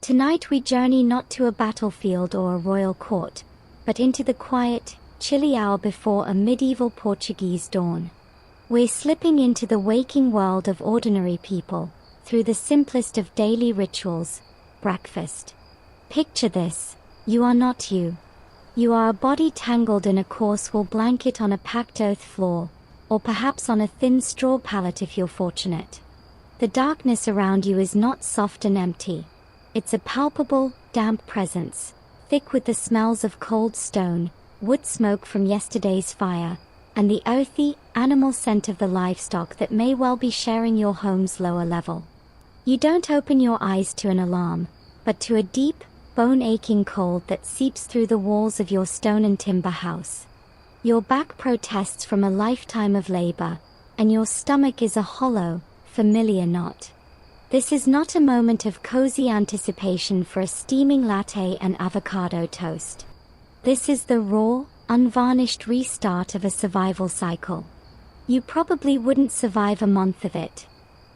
Tonight we journey not to a battlefield or a royal court, but into the quiet, chilly hour before a medieval Portuguese dawn. We're slipping into the waking world of ordinary people, through the simplest of daily rituals, breakfast. Picture this: you are not you. You are a body tangled in a coarse wool blanket on a packed earth floor, or perhaps on a thin straw pallet if you're fortunate. The darkness around you is not soft and empty. It's a palpable, damp presence, thick with the smells of cold stone, wood smoke from yesterday's fire, and the earthy, animal scent of the livestock that may well be sharing your home's lower level. You don't open your eyes to an alarm, but to a deep, bone-aching cold that seeps through the walls of your stone and timber house. Your back protests from a lifetime of labor, and your stomach is a hollow, familiar knot. This is not a moment of cozy anticipation for a steaming latte and avocado toast. This is the raw, unvarnished restart of a survival cycle. You probably wouldn't survive a month of it.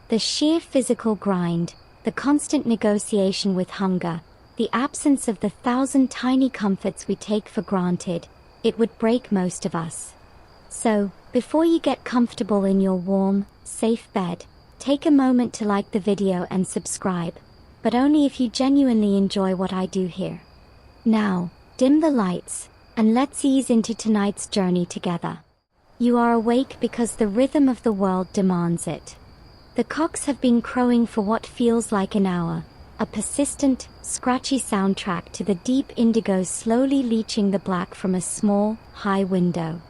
The sheer physical grind, the constant negotiation with hunger, the absence of the 1,000 tiny comforts we take for granted, it would break most of us. So, before you get comfortable in your warm, safe bed, take a moment to like the video and subscribe, but only if you genuinely enjoy what I do here. Now, dim the lights, and let's ease into tonight's journey together. You are awake because the rhythm of the world demands it. The cocks have been crowing for what feels like an hour, a persistent, scratchy soundtrack to the deep indigo slowly leaching the black from a small, high window.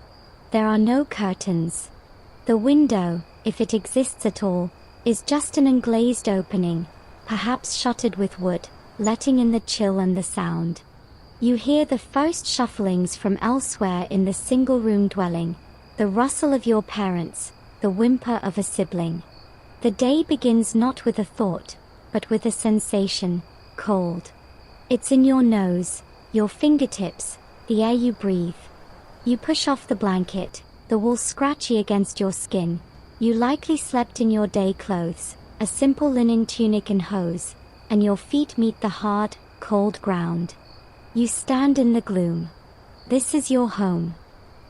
There are no curtains. The window, if it exists at all, is just an unglazed opening, perhaps shuttered with wood, letting in the chill and the sound. You hear the first shufflings from elsewhere in the single-room dwelling, the rustle of your parents, the whimper of a sibling. The day begins not with a thought, but with a sensation: cold. It's in your nose, your fingertips, the air you breathe. You push off the blanket, the wool scratchy against your skin. You likely slept in your day clothes, a simple linen tunic and hose, and your feet meet the hard, cold ground. You stand in the gloom. This is your home.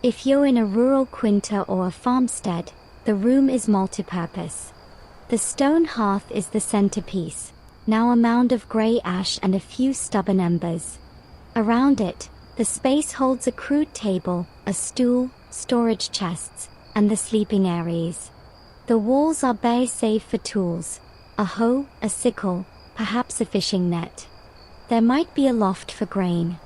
If you're in a rural quinta or a farmstead, the room is multipurpose. The stone hearth is the centerpiece, now a mound of grey ash and a few stubborn embers. Around it, the space holds a crude table, a stool, storage chests, and the sleeping areas. The walls are bare save for tools: a hoe, a sickle, perhaps a fishing net. There might be a loft for grain.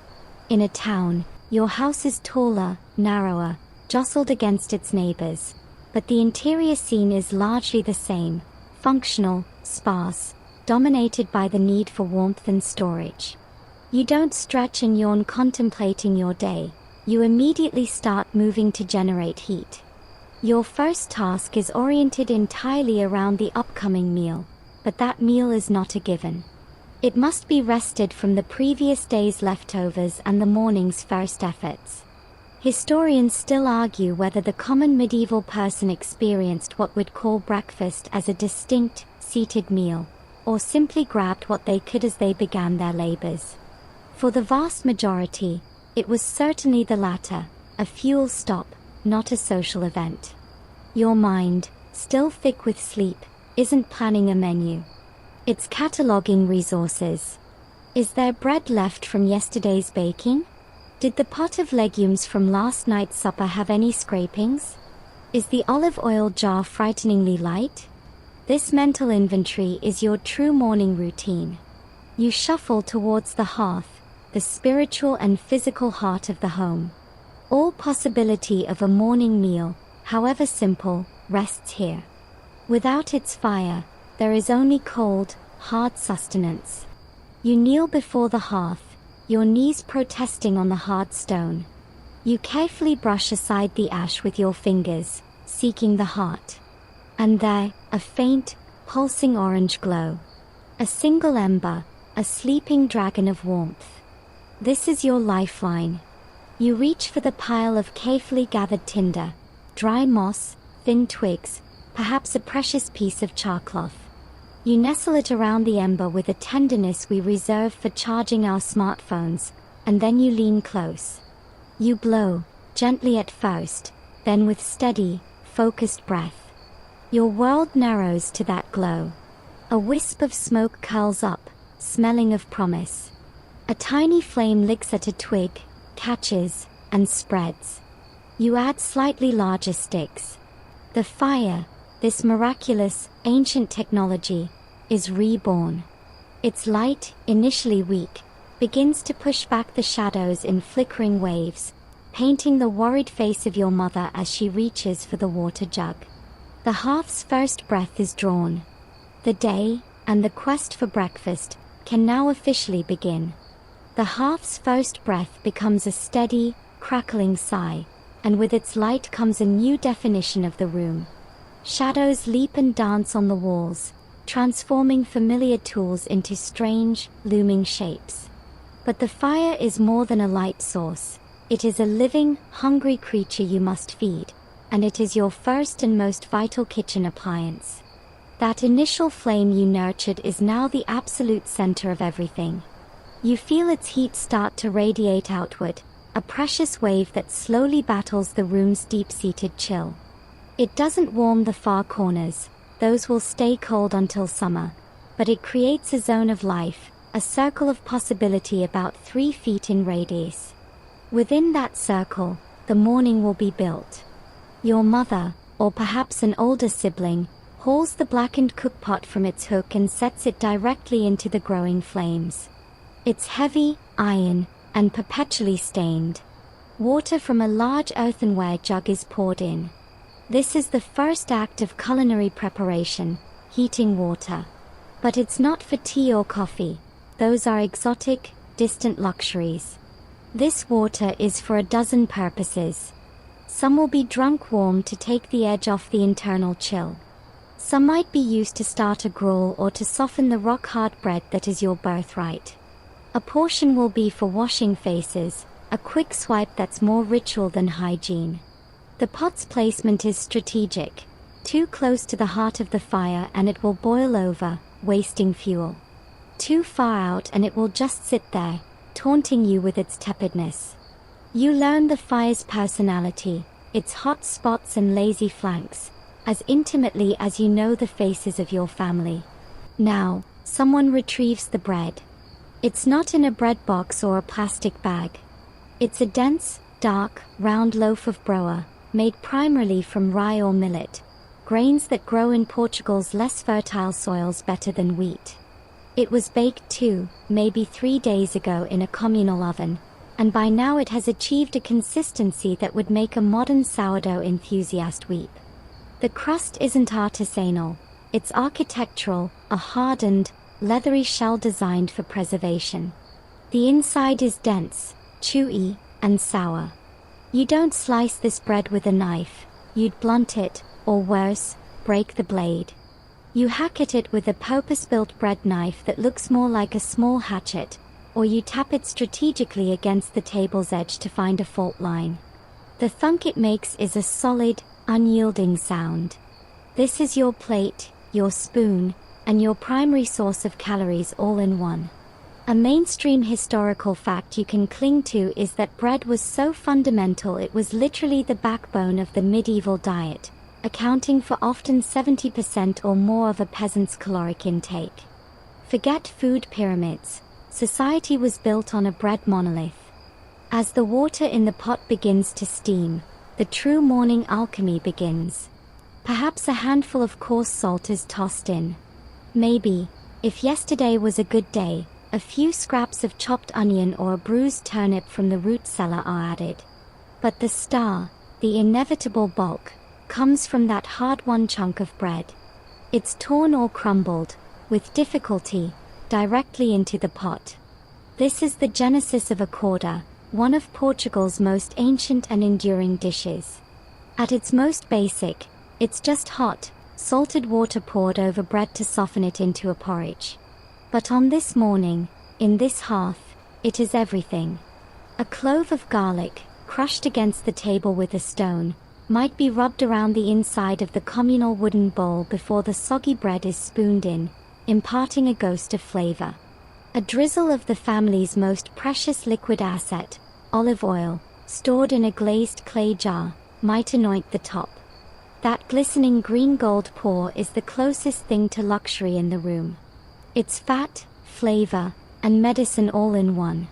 In a town, your house is taller, narrower, jostled against its neighbors, but the interior scene is largely the same: functional, sparse, dominated by the need for warmth and storage. You don't stretch and yawn contemplating your day. You immediately start moving to generate heat. Your first task is oriented entirely around the upcoming meal, but that meal is not a given. It must be wrested from the previous day's leftovers and the morning's first efforts. Historians still argue whether the common medieval person experienced what we'd call breakfast as a distinct, seated meal, or simply grabbed what they could as they began their labors. For the vast majority, it was certainly the latter, a fuel stop, not a social event. Your mind, still thick with sleep, isn't planning a menu. It's cataloging resources. Is there bread left from yesterday's baking? Did the pot of legumes from last night's supper have any scrapings? Is the olive oil jar frighteningly light? This mental inventory is your true morning routine. You shuffle towards the hearth, the spiritual and physical heart of the home. All possibility of a morning meal, however simple, rests here. Without its fire, there is only cold, hard sustenance. You kneel before the hearth, your knees protesting on the hard stone. You carefully brush aside the ash with your fingers, seeking the heart. And there, a faint, pulsing orange glow. A single ember, a sleeping dragon of warmth. This is your lifeline. You reach for the pile of carefully gathered tinder, dry moss, thin twigs, perhaps a precious piece of charcloth. You nestle it around the ember with a tenderness we reserve for charging our smartphones, and then you lean close. You blow, gently at first, then with steady, focused breath. Your world narrows to that glow. A wisp of smoke curls up, smelling of promise. A tiny flame licks at a twig, catches, and spreads. You add slightly larger sticks. The fire, this miraculous, ancient technology, is reborn. Its light, initially weak, begins to push back the shadows in flickering waves, painting the worried face of your mother as she reaches for the water jug. The hearth's first breath is drawn. The day, and the quest for breakfast, can now officially begin. The hearth's first breath becomes a steady, crackling sigh, and with its light comes a new definition of the room. Shadows leap and dance on the walls, transforming familiar tools into strange, looming shapes. But the fire is more than a light source. It is a living, hungry creature you must feed, and it is your first and most vital kitchen appliance. That initial flame you nurtured is now the absolute center of everything. You feel its heat start to radiate outward, a precious wave that slowly battles the room's deep-seated chill. It doesn't warm the far corners, those will stay cold until summer, but it creates a zone of life, a circle of possibility about 3 feet in radius. Within that circle, the morning will be built. Your mother, or perhaps an older sibling, hauls the blackened cookpot from its hook and sets it directly into the growing flames. It's heavy, iron, and perpetually stained. Water from a large earthenware jug is poured in. This is the first act of culinary preparation, heating water. But it's not for tea or coffee. Those are exotic, distant luxuries. This water is for a dozen purposes. Some will be drunk warm to take the edge off the internal chill. Some might be used to start a gruel or to soften the rock-hard bread that is your birthright. A portion will be for washing faces, a quick swipe that's more ritual than hygiene. The pot's placement is strategic. Too close to the heart of the fire and it will boil over, wasting fuel. Too far out and it will just sit there, taunting you with its tepidness. You learn the fire's personality, its hot spots and lazy flanks, as intimately as you know the faces of your family. Now, someone retrieves the bread. It's not in a bread box or a plastic bag. It's a dense, dark, round loaf of broa, made primarily from rye or millet, grains that grow in Portugal's less fertile soils better than wheat. It was baked 2, maybe 3 days ago in a communal oven, and by now it has achieved a consistency that would make a modern sourdough enthusiast weep. The crust isn't artisanal, it's architectural, a hardened, leathery shell designed for preservation. The inside is dense, chewy, and sour. You don't slice this bread with a knife, you'd blunt it, or worse, break the blade. You hack at it with a purpose-built bread knife that looks more like a small hatchet, or you tap it strategically against the table's edge to find a fault line. The thunk it makes is a solid, unyielding sound. This is your plate, your spoon, and your primary source of calories all in one. A mainstream historical fact you can cling to is that bread was so fundamental it was literally the backbone of the medieval diet, accounting for often 70% or more of a peasant's caloric intake. Forget food pyramids. Society was built on a bread monolith. As the water in the pot begins to steam, the true morning alchemy begins. Perhaps a handful of coarse salt is tossed in. Maybe, if yesterday was a good day, a few scraps of chopped onion or a bruised turnip from the root cellar are added. But the star, the inevitable bulk, comes from that hard-won chunk of bread. It's torn or crumbled, with difficulty, directly into the pot. This is the genesis of a corda, one of Portugal's most ancient and enduring dishes. At its most basic, it's just hot, salted water poured over bread to soften it into a porridge. But on this morning, in this hearth, it is everything. A clove of garlic, crushed against the table with a stone, might be rubbed around the inside of the communal wooden bowl before the soggy bread is spooned in, imparting a ghost of flavor. A drizzle of the family's most precious liquid asset, olive oil, stored in a glazed clay jar, might anoint the top. That glistening green gold pour is the closest thing to luxury in the room. It's fat, flavor, and medicine all in one.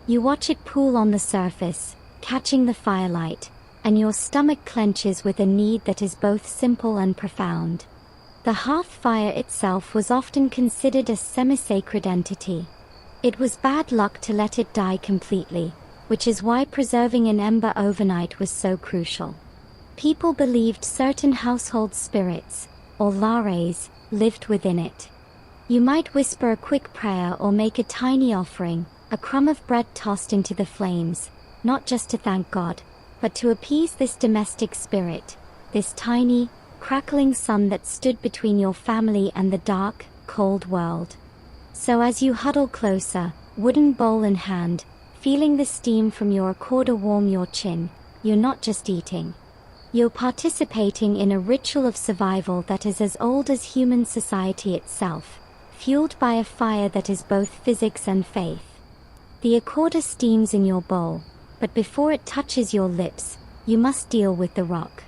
You watch it pool on the surface, catching the firelight, and your stomach clenches with a need that is both simple and profound. The hearth fire itself was often considered a semi-sacred entity. It was bad luck to let it die completely, which is why preserving an ember overnight was so crucial. People believed certain household spirits, or lares, lived within it. You might whisper a quick prayer or make a tiny offering, a crumb of bread tossed into the flames, not just to thank God, but to appease this domestic spirit, this tiny, crackling sun that stood between your family and the dark, cold world. So as you huddle closer, wooden bowl in hand, feeling the steam from your recorder warm your chin, you're not just eating. You're participating in a ritual of survival that is as old as human society itself, fueled by a fire that is both physics and faith. The recorder steams in your bowl, but before it touches your lips, you must deal with the rock.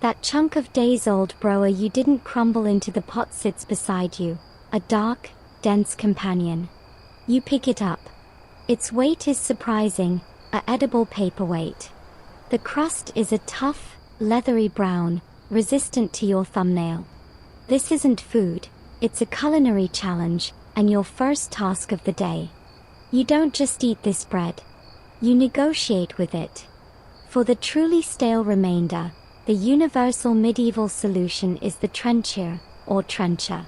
That chunk of days-old broa you didn't crumble into the pot sits beside you, a dark, dense companion. You pick it up. Its weight is surprising, an edible paperweight. The crust is a tough, leathery brown, resistant to your thumbnail. This isn't food, it's a culinary challenge, and your first task of the day. You don't just eat this bread. You negotiate with it. For the truly stale remainder, the universal medieval solution is the trencher, or trencher.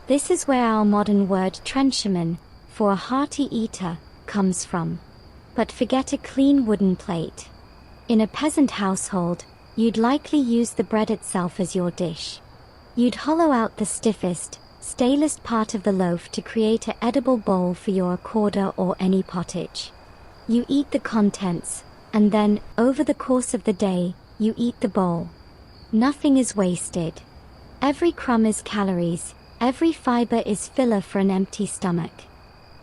This is where our modern word trencherman, for a hearty eater, comes from. But forget a clean wooden plate. In a peasant household, you'd likely use the bread itself as your dish. You'd hollow out the stiffest, stalest part of the loaf to create an edible bowl for your recorder or any pottage. You eat the contents, and then, over the course of the day, you eat the bowl. Nothing is wasted. Every crumb is calories, every fiber is filler for an empty stomach.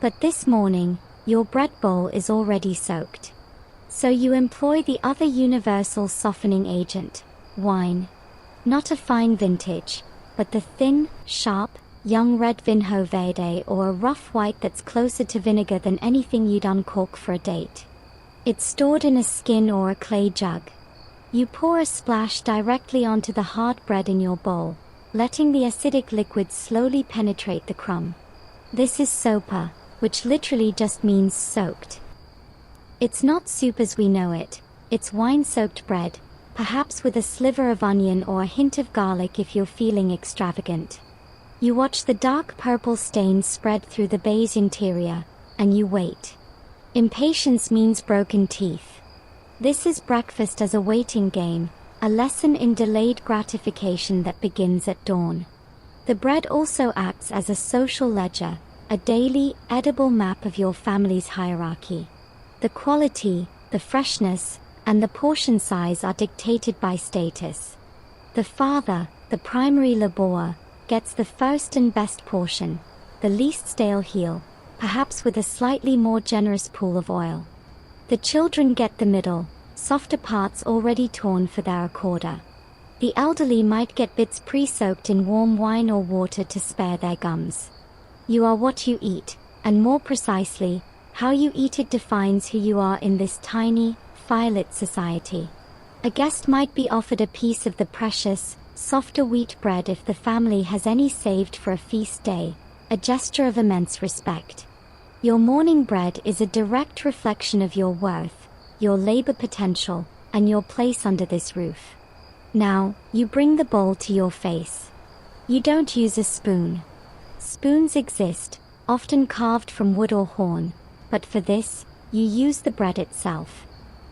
But this morning, your bread bowl is already soaked. So you employ the other universal softening agent, wine. Not a fine vintage, but the thin, sharp, young red Vinho Verde or a rough white that's closer to vinegar than anything you'd uncork for a date. It's stored in a skin or a clay jug. You pour a splash directly onto the hard bread in your bowl, letting the acidic liquid slowly penetrate the crumb. This is sopa, which literally just means soaked. It's not soup as we know it, it's wine-soaked bread, perhaps with a sliver of onion or a hint of garlic if you're feeling extravagant. You watch the dark purple stains spread through the beige interior, and you wait. Impatience means broken teeth. This is breakfast as a waiting game, a lesson in delayed gratification that begins at dawn. The bread also acts as a social ledger, a daily, edible map of your family's hierarchy. The quality, the freshness, and the portion size are dictated by status. The father, the primary laborer, gets the first and best portion, the least stale heel, perhaps with a slightly more generous pool of oil. The children get the middle, softer parts already torn for their recorder. The elderly might get bits pre-soaked in warm wine or water to spare their gums. You are what you eat, and more precisely, how you eat it defines who you are in this tiny, firelit society. A guest might be offered a piece of the precious, softer wheat bread if the family has any saved for a feast day, a gesture of immense respect. Your morning bread is a direct reflection of your worth, your labor potential, and your place under this roof. Now, you bring the bowl to your face. You don't use a spoon. Spoons exist, often carved from wood or horn, but for this, you use the bread itself.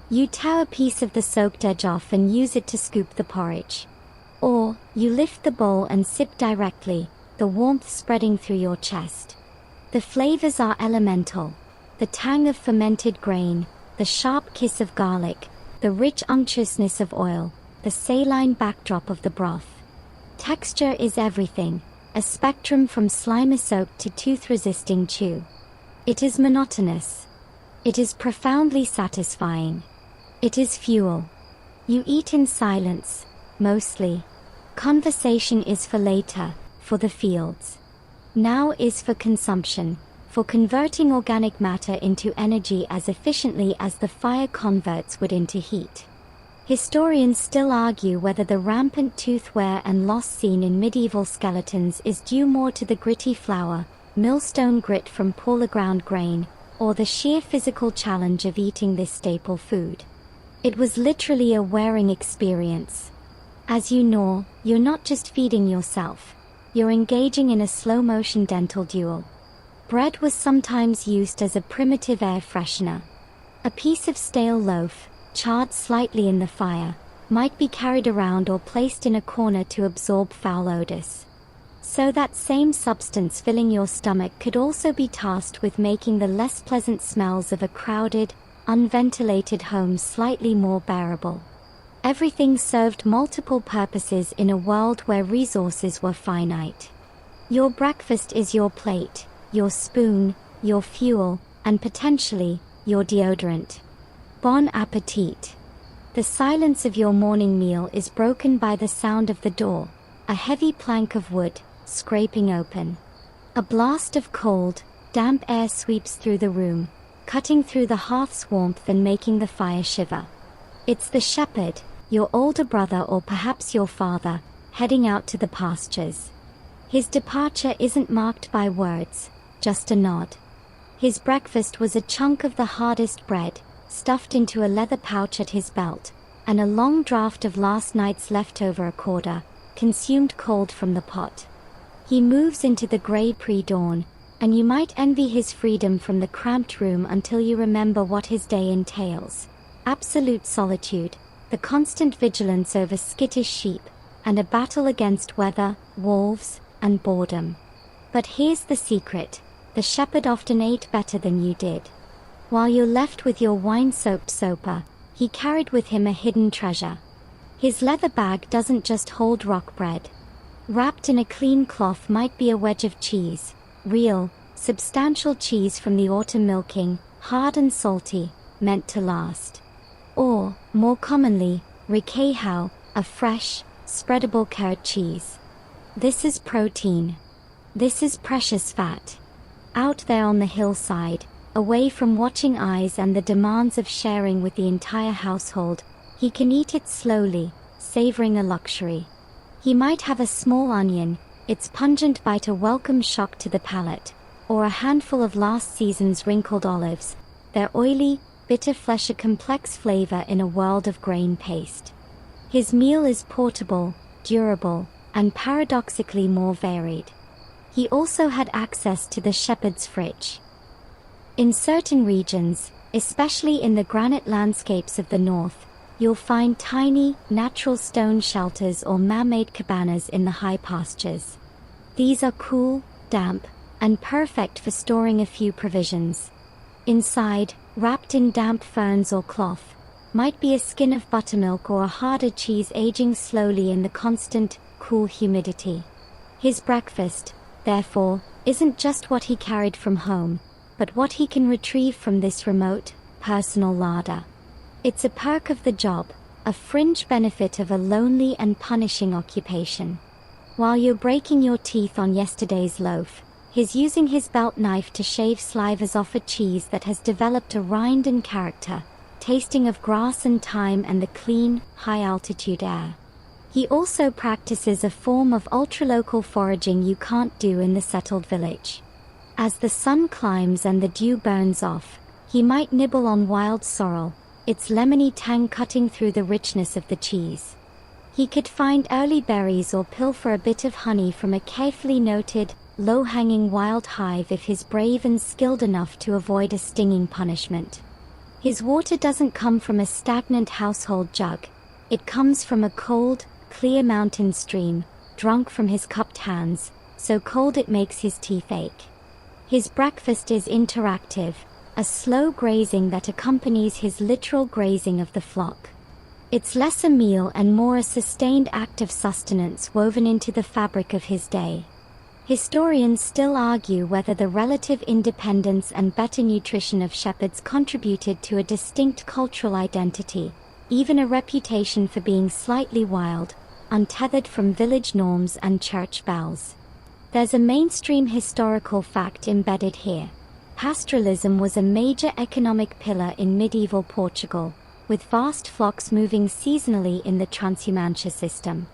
You tear a piece of the soaked edge off and use it to scoop the porridge. Or, you lift the bowl and sip directly, the warmth spreading through your chest. The flavors are elemental. The tang of fermented grain, the sharp kiss of garlic, the rich unctuousness of oil, the saline backdrop of the broth. Texture is everything. a spectrum from slimy-soaked to tooth-resisting chew. It is monotonous. It is profoundly satisfying. It is fuel. You eat in silence, mostly. Conversation is for later, for the fields. Now is for consumption, for converting organic matter into energy as efficiently as the fire converts wood into heat. Historians still argue whether the rampant tooth wear and loss seen in medieval skeletons is due more to the gritty flour, millstone grit from poorly ground grain, or the sheer physical challenge of eating this staple food. It was literally a wearing experience. As you gnaw, you're not just feeding yourself. You're engaging in a slow-motion dental duel. Bread was sometimes used as a primitive air freshener. A piece of stale loaf, charred slightly in the fire, might be carried around or placed in a corner to absorb foul odors. So that same substance filling your stomach could also be tasked with making the less pleasant smells of a crowded, unventilated home slightly more bearable. Everything served multiple purposes in a world where resources were finite. Your breakfast is your plate, your spoon, your fuel, and potentially, your deodorant. Bon appetit. The silence of your morning meal is broken by the sound of the door, a heavy plank of wood, scraping open. A blast of cold, damp air sweeps through the room, cutting through the hearth's warmth and making the fire shiver. It's the shepherd, your older brother or perhaps your father, heading out to the pastures. His departure isn't marked by words, just a nod. His breakfast was a chunk of the hardest bread, stuffed into a leather pouch at his belt, and a long draught of last night's leftover corda, consumed cold from the pot. He moves into the grey pre-dawn, and you might envy his freedom from the cramped room until you remember what his day entails. Absolute solitude, the constant vigilance over skittish sheep, and a battle against weather, wolves, and boredom. But here's the secret: the shepherd often ate better than you did. While you're left with your wine-soaked sopa, he carried with him a hidden treasure. His leather bag doesn't just hold rock bread. Wrapped in a clean cloth might be a wedge of cheese, real, substantial cheese from the autumn milking, hard and salty, meant to last. Or, more commonly, requeijão, a fresh, spreadable curd cheese. This is protein. This is precious fat. Out there on the hillside, away from watching eyes and the demands of sharing with the entire household, he can eat it slowly, savoring a luxury. He might have a small onion, its pungent bite a welcome shock to the palate, or a handful of last season's wrinkled olives, their oily, bitter flesh a complex flavor in a world of grain paste. His meal is portable, durable, and paradoxically more varied. He also had access to the shepherd's fridge. In certain regions, especially in the granite landscapes of the north, you'll find tiny, natural stone shelters or man-made cabanas in the high pastures. These are cool, damp, and perfect for storing a few provisions. Inside, wrapped in damp ferns or cloth, might be a skin of buttermilk or a harder cheese aging slowly in the constant, cool humidity. His breakfast, therefore, isn't just what he carried from home, but what he can retrieve from this remote, personal larder. It's a perk of the job, a fringe benefit of a lonely and punishing occupation. While you're breaking your teeth on yesterday's loaf, he's using his belt knife to shave slivers off a cheese that has developed a rind and character, tasting of grass and thyme and the clean, high-altitude air. He also practices a form of ultra-local foraging you can't do in the settled village. As the sun climbs and the dew burns off, he might nibble on wild sorrel, its lemony tang cutting through the richness of the cheese. He could find early berries or pilfer a bit of honey from a carefully noted, low-hanging wild hive if he's brave and skilled enough to avoid a stinging punishment. His water doesn't come from a stagnant household jug. It comes from a cold, clear mountain stream, drunk from his cupped hands, so cold it makes his teeth ache. His breakfast is interactive, a slow grazing that accompanies his literal grazing of the flock. It's less a meal and more a sustained act of sustenance woven into the fabric of his day. Historians still argue whether the relative independence and better nutrition of shepherds contributed to a distinct cultural identity, even a reputation for being slightly wild, untethered from village norms and church bells. There's a mainstream historical fact embedded here. Pastoralism was a major economic pillar in medieval Portugal, with vast flocks moving seasonally in the transhumantia system.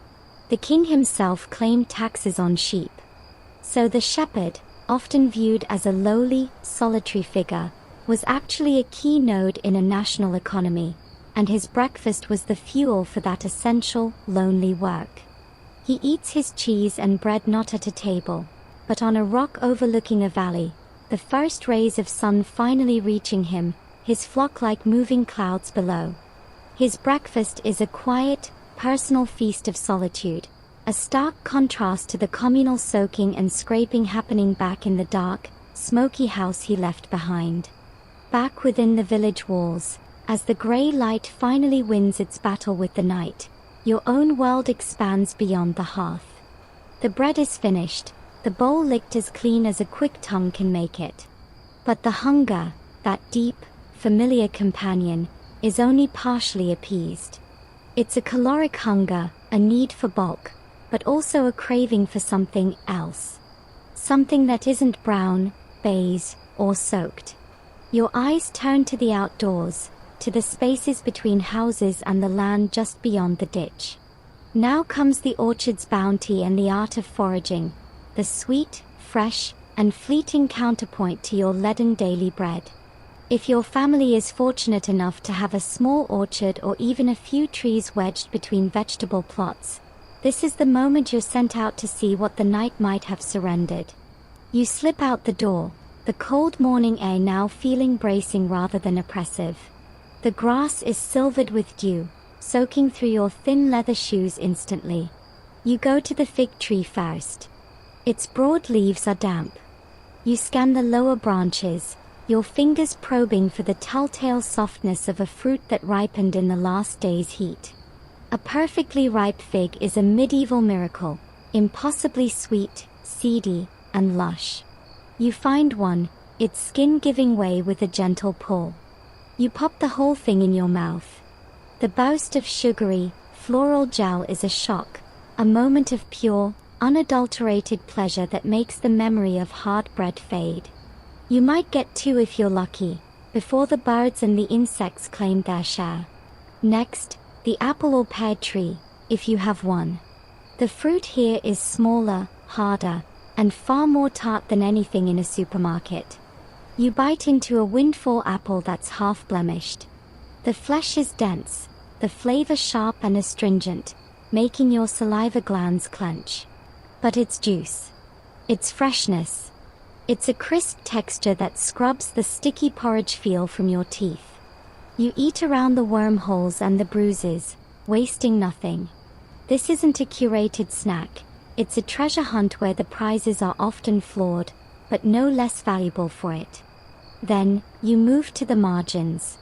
The king himself claimed taxes on sheep. So the shepherd, often viewed as a lowly, solitary figure, was actually a key node in a national economy, and his breakfast was the fuel for that essential, lonely work. He eats his cheese and bread not at a table, but on a rock overlooking a valley, the first rays of sun finally reaching him, his flock like moving clouds below. His breakfast is a quiet, personal feast of solitude, a stark contrast to the communal soaking and scraping happening back in the dark, smoky house he left behind. Back within the village walls, as the grey light finally wins its battle with the night, your own world expands beyond the hearth. The bread is finished, the bowl licked as clean as a quick tongue can make it. But the hunger, that deep, familiar companion, is only partially appeased. It's a caloric hunger, a need for bulk, but also a craving for something else. Something that isn't brown, beige, or soaked. Your eyes turn to the outdoors, to the spaces between houses and the land just beyond the ditch. Now comes the orchard's bounty and the art of foraging, the sweet, fresh, and fleeting counterpoint to your leaden daily bread. If your family is fortunate enough to have a small orchard or even a few trees wedged between vegetable plots, this is the moment you're sent out to see what the night might have surrendered. You slip out the door, the cold morning air now feeling bracing rather than oppressive. The grass is silvered with dew, soaking through your thin leather shoes instantly. You go to the fig tree first. Its broad leaves are damp. You scan the lower branches, your fingers probing for the telltale softness of a fruit that ripened in the last day's heat. A perfectly ripe fig is a medieval miracle, impossibly sweet, seedy, and lush. You find one, its skin giving way with a gentle pull. You pop the whole thing in your mouth. The boast of sugary, floral gel is a shock, a moment of pure, unadulterated pleasure that makes the memory of hard bread fade. You might get two if you're lucky, before the birds and the insects claim their share. Next, the apple or pear tree, if you have one. The fruit here is smaller, harder, and far more tart than anything in a supermarket. You bite into a windfall apple that's half blemished. The flesh is dense, the flavor sharp and astringent, making your saliva glands clench. But its juice, its freshness, it's a crisp texture that scrubs the sticky porridge feel from your teeth. You eat around the wormholes and the bruises, wasting nothing. This isn't a curated snack, it's a treasure hunt where the prizes are often flawed, but no less valuable for it. Then, you move to the margins.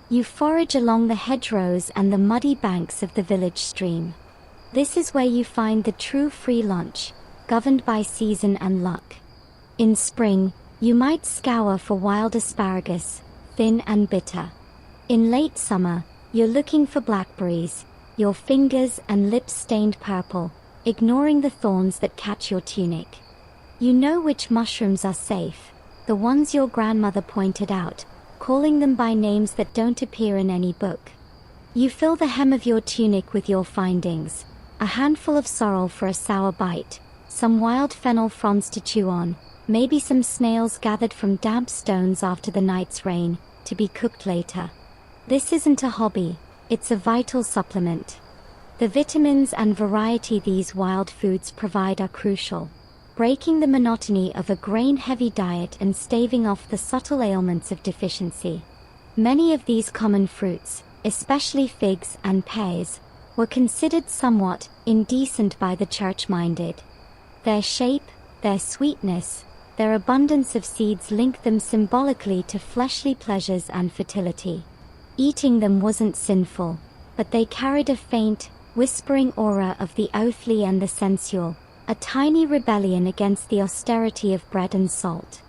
You forage along the hedgerows and the muddy banks of the village stream. This is where you find the true free lunch, governed by season and luck. In spring, you might scour for wild asparagus, thin and bitter. In late summer, you're looking for blackberries, your fingers and lips stained purple, ignoring the thorns that catch your tunic. You know which mushrooms are safe, the ones your grandmother pointed out, calling them by names that don't appear in any book. You fill the hem of your tunic with your findings, a handful of sorrel for a sour bite, some wild fennel fronds to chew on, maybe some snails gathered from damp stones after the night's rain, to be cooked later. This isn't a hobby, it's a vital supplement. The vitamins and variety these wild foods provide are crucial, breaking the monotony of a grain-heavy diet and staving off the subtle ailments of deficiency. Many of these common fruits, especially figs and pears, were considered somewhat indecent by the church-minded. Their shape, their sweetness, their abundance of seeds linked them symbolically to fleshly pleasures and fertility. Eating them wasn't sinful, but they carried a faint, whispering aura of the earthly and the sensual, a tiny rebellion against the austerity of bread and salt.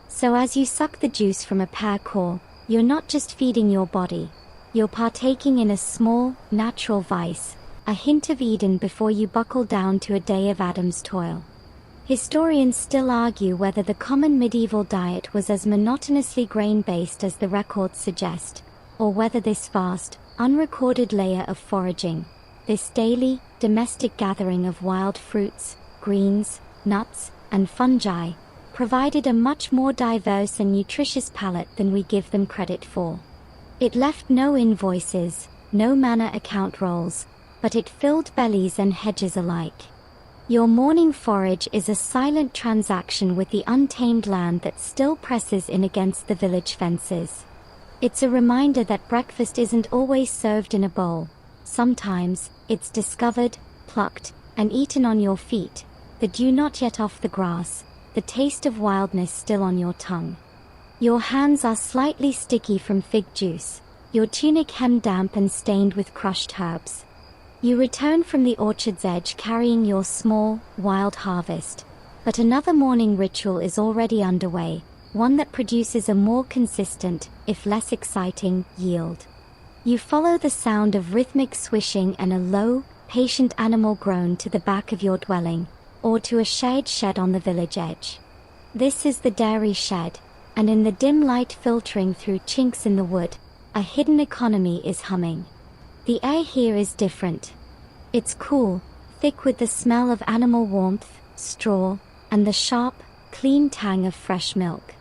So as you suck the juice from a pear core, you're not just feeding your body, you're partaking in a small, natural vice, a hint of Eden before you buckle down to a day of Adam's toil. Historians still argue whether the common medieval diet was as monotonously grain-based as the records suggest, or whether this vast, unrecorded layer of foraging, this daily, domestic gathering of wild fruits, greens, nuts, and fungi, provided a much more diverse and nutritious palate than we give them credit for. It left no invoices, no manor account rolls, but it filled bellies and hedges alike. Your morning forage is a silent transaction with the untamed land that still presses in against the village fences. It's a reminder that breakfast isn't always served in a bowl. Sometimes, it's discovered, plucked, and eaten on your feet, the dew not yet off the grass, the taste of wildness still on your tongue. Your hands are slightly sticky from fig juice, your tunic hem damp and stained with crushed herbs. You return from the orchard's edge carrying your small, wild harvest, but another morning ritual is already underway, one that produces a more consistent, if less exciting, yield. You follow the sound of rhythmic swishing and a low, patient animal groan to the back of your dwelling, or to a shade shed on the village edge. This is the dairy shed, and in the dim light filtering through chinks in the wood, a hidden economy is humming. The air here is different. It's cool, thick with the smell of animal warmth, straw, and the sharp, clean tang of fresh milk.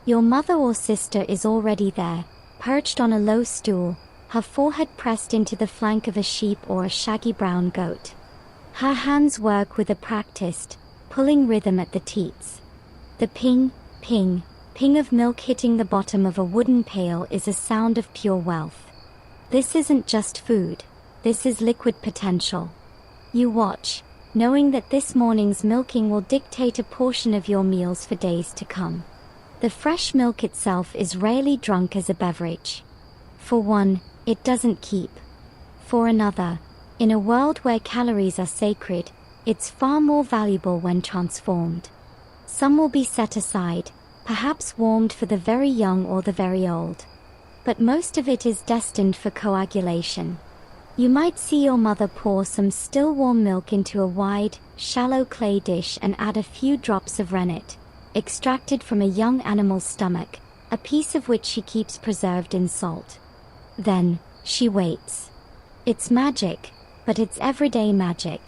Your mother or sister is already there, perched on a low stool, her forehead pressed into the flank of a sheep or a shaggy brown goat. Her hands work with a practiced, pulling rhythm at the teats. The ping, ping, ping of milk hitting the bottom of a wooden pail is a sound of pure wealth. This isn't just food, this is liquid potential. You watch, knowing that this morning's milking will dictate a portion of your meals for days to come. The fresh milk itself is rarely drunk as a beverage. For one, it doesn't keep. For another, in a world where calories are sacred, it's far more valuable when transformed. Some will be set aside, perhaps warmed for the very young or the very old. But most of it is destined for coagulation. You might see your mother pour some still warm milk into a wide, shallow clay dish and add a few drops of rennet, extracted from a young animal's stomach, a piece of which she keeps preserved in salt. Then, she waits. It's magic, but it's everyday magic.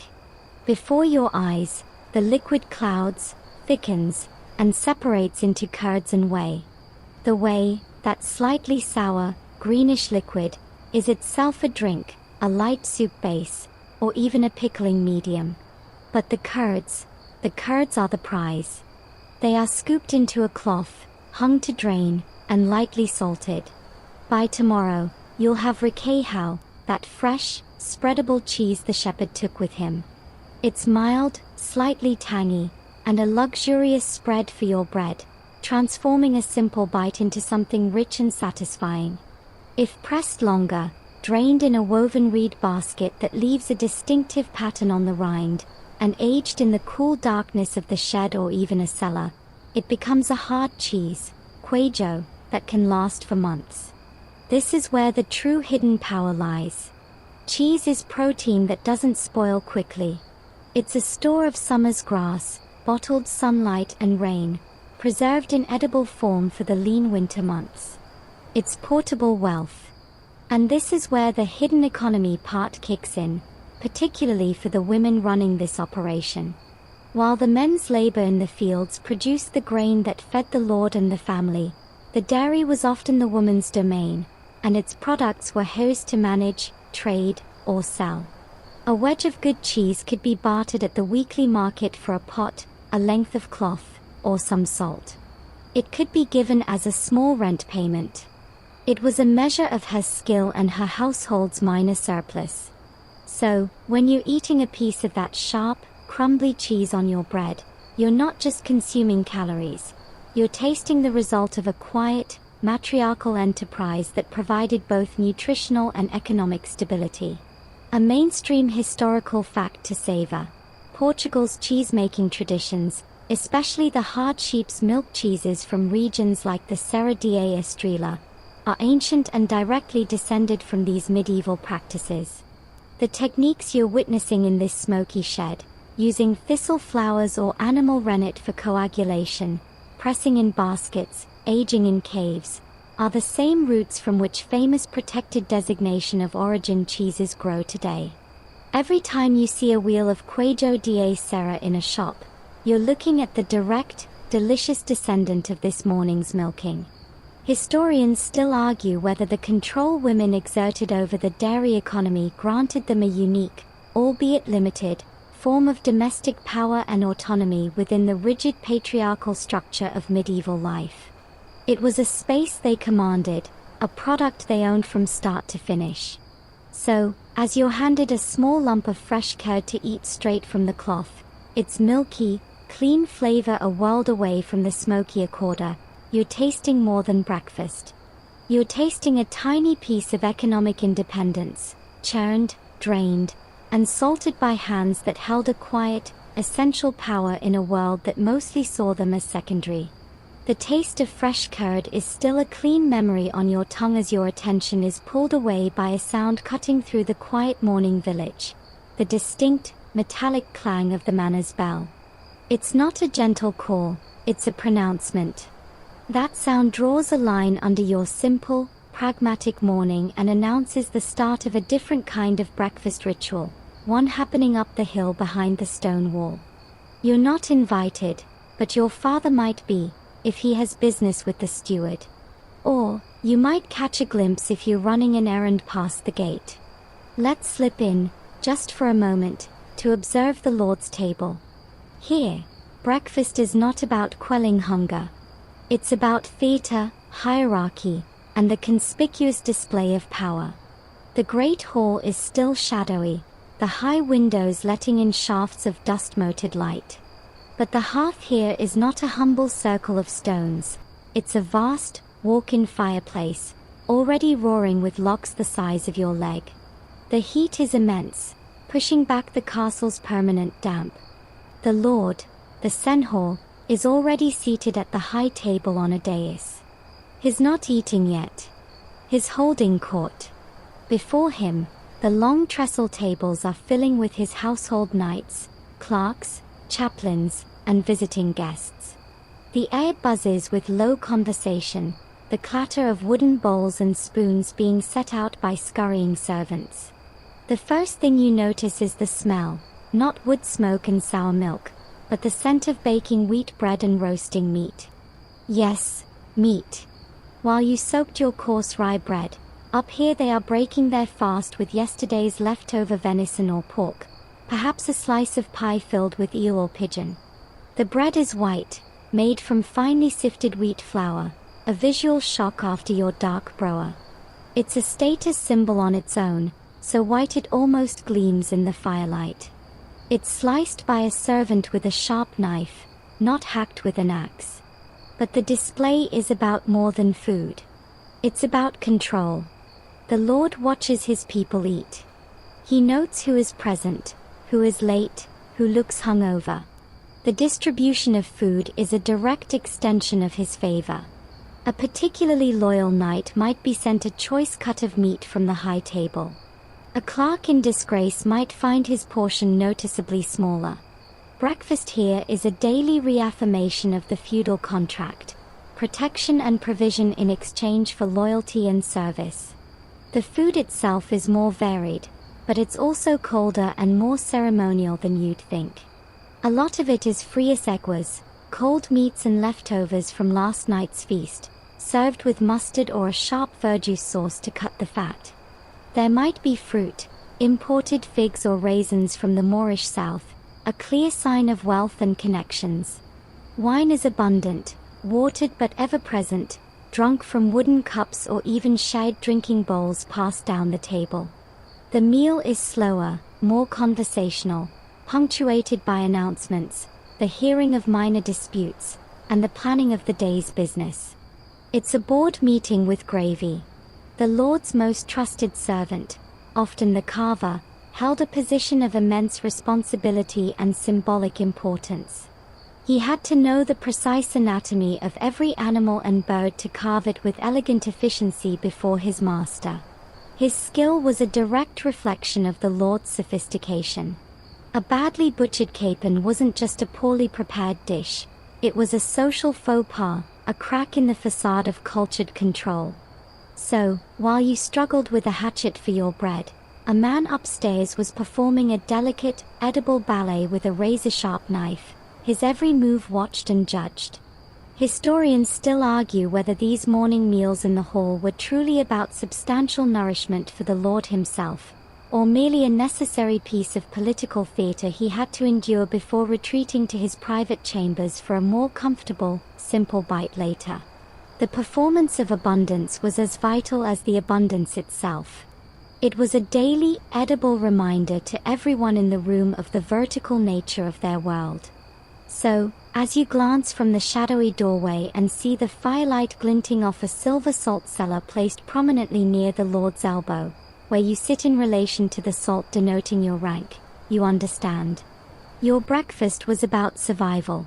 Before your eyes, the liquid clouds, thickens, and separates into curds and whey. The whey, that slightly sour, greenish liquid, is itself a drink, a light soup base, or even a pickling medium. But the curds are the prize. They are scooped into a cloth, hung to drain, and lightly salted. By tomorrow, you'll have ricachao, that fresh, spreadable cheese the shepherd took with him. It's mild, slightly tangy, and a luxurious spread for your bread, transforming a simple bite into something rich and satisfying. If pressed longer, drained in a woven reed basket that leaves a distinctive pattern on the rind, and aged in the cool darkness of the shed or even a cellar, it becomes a hard cheese, queijo, that can last for months. This is where the true hidden power lies. Cheese is protein that doesn't spoil quickly. It's a store of summer's grass, bottled sunlight and rain, preserved in edible form for the lean winter months. It's portable wealth. And this is where the hidden economy part kicks in, particularly for the women running this operation. While the men's labor in the fields produced the grain that fed the lord and the family, the dairy was often the woman's domain, and its products were hers to manage, trade, or sell. A wedge of good cheese could be bartered at the weekly market for a pot, a length of cloth, or some salt. It could be given as a small rent payment. It was a measure of her skill and her household's minor surplus. So, when you're eating a piece of that sharp, crumbly cheese on your bread, you're not just consuming calories. You're tasting the result of a quiet, matriarchal enterprise that provided both nutritional and economic stability. A mainstream historical fact to savor. Portugal's cheese-making traditions, especially the hard sheep's milk cheeses from regions like the Serra da Estrela, are ancient and directly descended from these medieval practices. The techniques you're witnessing in this smoky shed, using thistle flowers or animal rennet for coagulation, pressing in baskets, aging in caves, are the same roots from which famous protected designation of origin cheeses grow today. Every time you see a wheel of Queijo da Serra in a shop, you're looking at the direct, delicious descendant of this morning's milking. Historians still argue whether the control women exerted over the dairy economy granted them a unique, albeit limited, form of domestic power and autonomy within the rigid patriarchal structure of medieval life. It was a space they commanded, a product they owned from start to finish. So, as you're handed a small lump of fresh curd to eat straight from the cloth, its milky, clean flavor a world away from the smoky accorder, you're tasting more than breakfast. You're tasting a tiny piece of economic independence, churned, drained, and salted by hands that held a quiet, essential power in a world that mostly saw them as secondary. The taste of fresh curd is still a clean memory on your tongue as your attention is pulled away by a sound cutting through the quiet morning village, the distinct, metallic clang of the manor's bell. It's not a gentle call, it's a pronouncement. That sound draws a line under your simple, pragmatic morning and announces the start of a different kind of breakfast ritual, one happening up the hill behind the stone wall. You're not invited, but your father might be, if he has business with the steward. Or, you might catch a glimpse if you're running an errand past the gate. Let's slip in, just for a moment, to observe the Lord's table. Here, breakfast is not about quelling hunger. It's about theater, hierarchy, and the conspicuous display of power. The great hall is still shadowy, the high windows letting in shafts of dust-moted light. But the hearth here is not a humble circle of stones, it's a vast, walk-in fireplace, already roaring with logs the size of your leg. The heat is immense, pushing back the castle's permanent damp. The lord, the senhor, is already seated at the high table on a dais. He's not eating yet. He's holding court. Before him, the long trestle tables are filling with his household knights, clerks, chaplains, and visiting guests. The air buzzes with low conversation, the clatter of wooden bowls and spoons being set out by scurrying servants. The first thing you notice is the smell, not wood smoke and sour milk, but the scent of baking wheat bread and roasting meat. Yes, meat. While you soaked your coarse rye bread, up here they are breaking their fast with yesterday's leftover venison or pork, perhaps a slice of pie filled with eel or pigeon. The bread is white, made from finely sifted wheat flour, a visual shock after your dark broa. It's a status symbol on its own, so white it almost gleams in the firelight. It's sliced by a servant with a sharp knife, not hacked with an axe. But the display is about more than food. It's about control. The Lord watches his people eat. He notes who is present, who is late, who looks hungover. The distribution of food is a direct extension of his favor. A particularly loyal knight might be sent a choice cut of meat from the high table. A clerk in disgrace might find his portion noticeably smaller. Breakfast here is a daily reaffirmation of the feudal contract, protection and provision in exchange for loyalty and service. The food itself is more varied, but it's also colder and more ceremonial than you'd think. A lot of it is frias aguas, cold meats and leftovers from last night's feast, served with mustard or a sharp verjuice sauce to cut the fat. There might be fruit, imported figs or raisins from the Moorish south, a clear sign of wealth and connections. Wine is abundant, watered but ever-present, drunk from wooden cups or even shade drinking bowls passed down the table. The meal is slower, more conversational, punctuated by announcements, the hearing of minor disputes, and the planning of the day's business. It's a board meeting with gravy. The Lord's most trusted servant, often the carver, held a position of immense responsibility and symbolic importance. He had to know the precise anatomy of every animal and bird to carve it with elegant efficiency before his master. His skill was a direct reflection of the Lord's sophistication. A badly butchered capon wasn't just a poorly prepared dish, it was a social faux pas, a crack in the facade of cultured control. So, while you struggled with a hatchet for your bread, a man upstairs was performing a delicate, edible ballet with a razor-sharp knife, his every move watched and judged. Historians still argue whether these morning meals in the hall were truly about substantial nourishment for the Lord himself, or merely a necessary piece of political theatre he had to endure before retreating to his private chambers for a more comfortable, simple bite later. The performance of abundance was as vital as the abundance itself. It was a daily, edible reminder to everyone in the room of the vertical nature of their world. So, as you glance from the shadowy doorway and see the firelight glinting off a silver salt cellar placed prominently near the Lord's elbow, where you sit in relation to the salt denoting your rank, you understand. Your breakfast was about survival.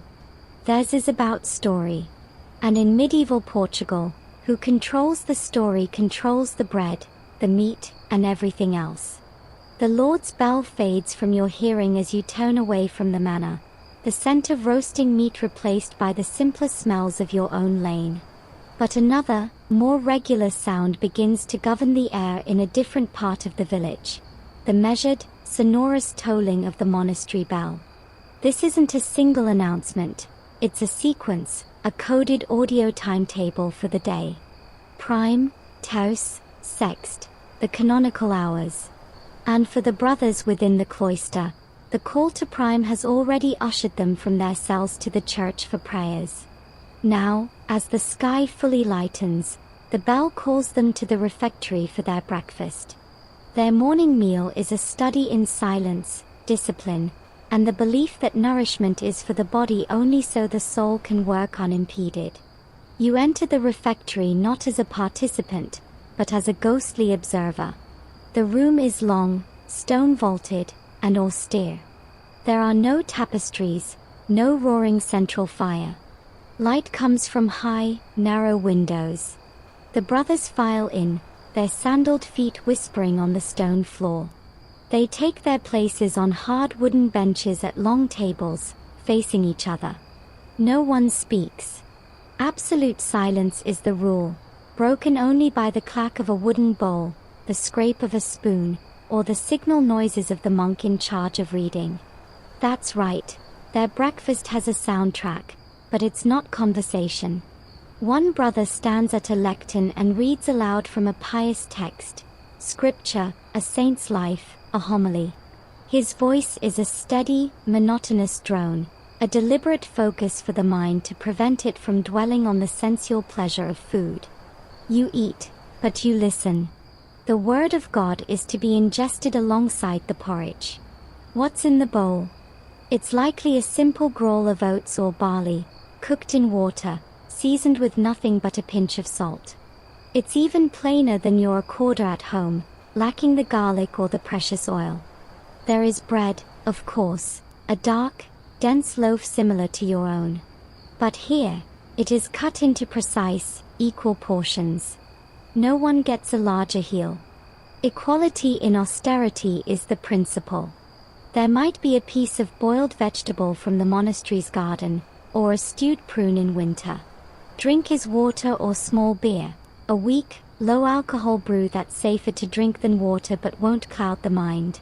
Theirs is about story. And in medieval Portugal, who controls the story controls the bread, the meat, and everything else. The Lord's bell fades from your hearing as you turn away from the manor, the scent of roasting meat replaced by the simpler smells of your own lane. But another, more regular sound begins to govern the air in a different part of the village. The measured, sonorous tolling of the monastery bell. This isn't a single announcement, it's a sequence, a coded audio timetable for the day. Prime, terce, sext, the canonical hours. And for the brothers within the cloister, the call to prime has already ushered them from their cells to the church for prayers. Now, as the sky fully lightens, the bell calls them to the refectory for their breakfast. Their morning meal is a study in silence, discipline, and the belief that nourishment is for the body only so the soul can work unimpeded. You enter the refectory not as a participant, but as a ghostly observer. The room is long, stone-vaulted, and austere. There are no tapestries, no roaring central fire. Light comes from high, narrow windows. The brothers file in, their sandaled feet whispering on the stone floor. They take their places on hard wooden benches at long tables, facing each other. No one speaks. Absolute silence is the rule, broken only by the clack of a wooden bowl, the scrape of a spoon, or the signal noises of the monk in charge of reading. That's right, their breakfast has a soundtrack, but it's not conversation. One brother stands at a lectern and reads aloud from a pious text, scripture, a saint's life, a homily. His voice is a steady, monotonous drone, a deliberate focus for the mind to prevent it from dwelling on the sensual pleasure of food. You eat, but you listen. The word of God is to be ingested alongside the porridge. What's in the bowl? It's likely a simple gruel of oats or barley, cooked in water, seasoned with nothing but a pinch of salt. It's even plainer than your accorder at home, lacking the garlic or the precious oil. There is bread, of course, a dark, dense loaf similar to your own. But here, it is cut into precise, equal portions. No one gets a larger heel. Equality in austerity is the principle. There might be a piece of boiled vegetable from the monastery's garden, or a stewed prune in winter. Drink is water or small beer, a weak, low-alcohol brew that's safer to drink than water but won't cloud the mind.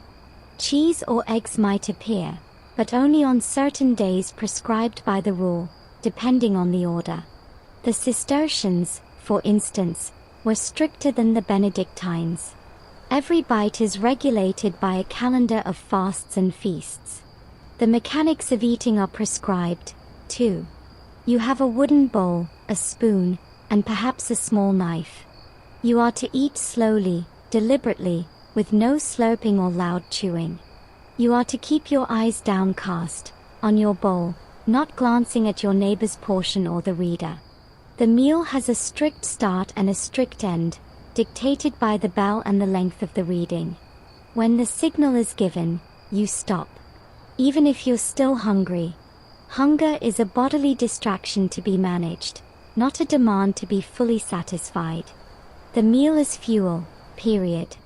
Cheese or eggs might appear, but only on certain days prescribed by the rule, depending on the order. The Cistercians, for instance, were stricter than the Benedictines. Every bite is regulated by a calendar of fasts and feasts. The mechanics of eating are prescribed, too. You have a wooden bowl, a spoon, and perhaps a small knife. You are to eat slowly, deliberately, with no slurping or loud chewing. You are to keep your eyes downcast, on your bowl, not glancing at your neighbor's portion or the reader. The meal has a strict start and a strict end, dictated by the bell and the length of the reading. When the signal is given, you stop. Even if you're still hungry. Hunger is a bodily distraction to be managed, not a demand to be fully satisfied. The meal is fuel, period.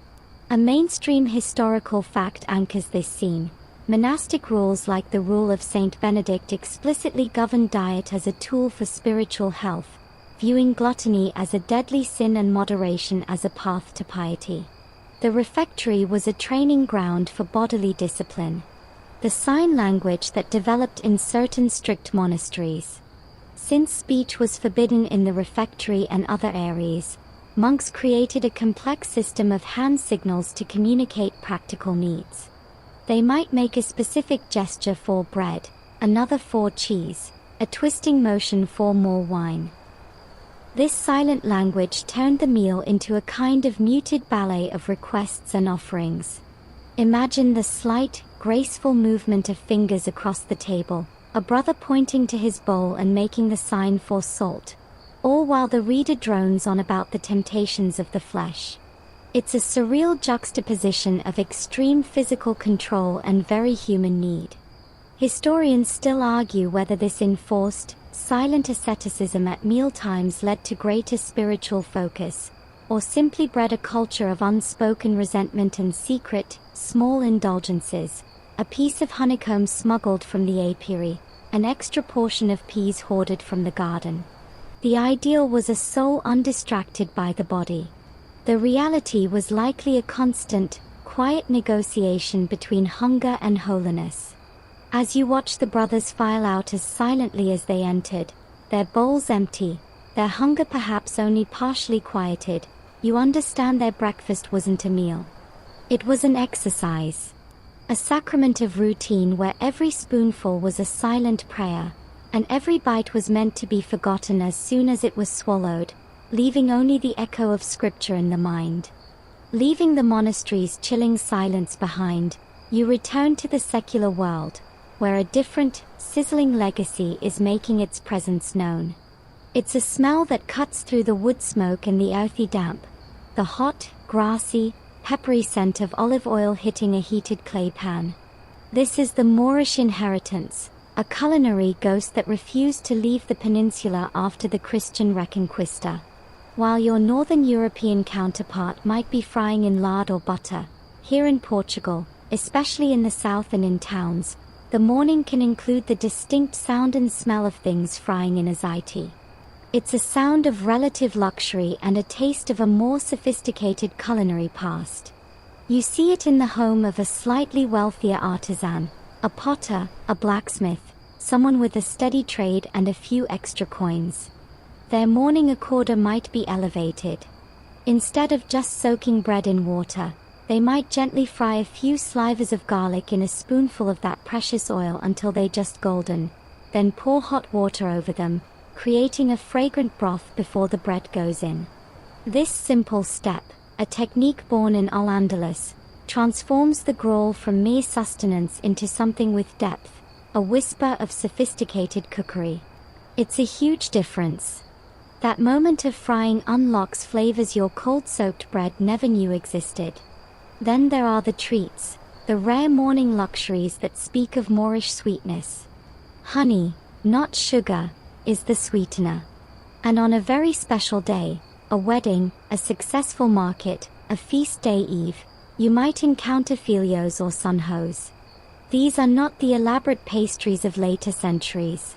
A mainstream historical fact anchors this scene. Monastic rules like the rule of Saint Benedict explicitly governed diet as a tool for spiritual health, viewing gluttony as a deadly sin and moderation as a path to piety. The refectory was a training ground for bodily discipline. The sign language that developed in certain strict monasteries. Since speech was forbidden in the refectory and other areas, monks created a complex system of hand signals to communicate practical needs. They might make a specific gesture for bread, another for cheese, a twisting motion for more wine. This silent language turned the meal into a kind of muted ballet of requests and offerings. Imagine the slight, graceful movement of fingers across the table, a brother pointing to his bowl and making the sign for salt, all while the reader drones on about the temptations of the flesh. It's a surreal juxtaposition of extreme physical control and very human need. Historians still argue whether this enforced, silent asceticism at mealtimes led to greater spiritual focus, or simply bred a culture of unspoken resentment and secret, small indulgences, a piece of honeycomb smuggled from the apiary, an extra portion of peas hoarded from the garden. The ideal was a soul undistracted by the body. The reality was likely a constant, quiet negotiation between hunger and holiness. As you watch the brothers file out as silently as they entered, their bowls empty, their hunger perhaps only partially quieted, you understand their breakfast wasn't a meal. It was an exercise. A sacrament of routine where every spoonful was a silent prayer, and every bite was meant to be forgotten as soon as it was swallowed, leaving only the echo of scripture in the mind. Leaving the monastery's chilling silence behind, you return to the secular world, where a different, sizzling legacy is making its presence known. It's a smell that cuts through the wood smoke and the earthy damp, the hot, grassy, peppery scent of olive oil hitting a heated clay pan. This is the Moorish inheritance, a culinary ghost that refused to leave the peninsula after the Christian Reconquista. While your northern European counterpart might be frying in lard or butter, here in Portugal, especially in the south and in towns, the morning can include the distinct sound and smell of things frying in azeite. It's a sound of relative luxury and a taste of a more sophisticated culinary past. You see it in the home of a slightly wealthier artisan, a potter, a blacksmith, someone with a steady trade and a few extra coins. Their morning accorder might be elevated. Instead of just soaking bread in water, they might gently fry a few slivers of garlic in a spoonful of that precious oil until they're just golden, then pour hot water over them, creating a fragrant broth before the bread goes in. This simple step, a technique born in Al-Andalus, transforms the gruel from mere sustenance into something with depth, a whisper of sophisticated cookery. It's a huge difference. That moment of frying unlocks flavors your cold-soaked bread never knew existed. Then there are the treats, the rare morning luxuries that speak of Moorish sweetness. Honey, not sugar, is the sweetener. And on a very special day, a wedding, a successful market, a feast day eve, you might encounter filios or sunhos. These are not the elaborate pastries of later centuries.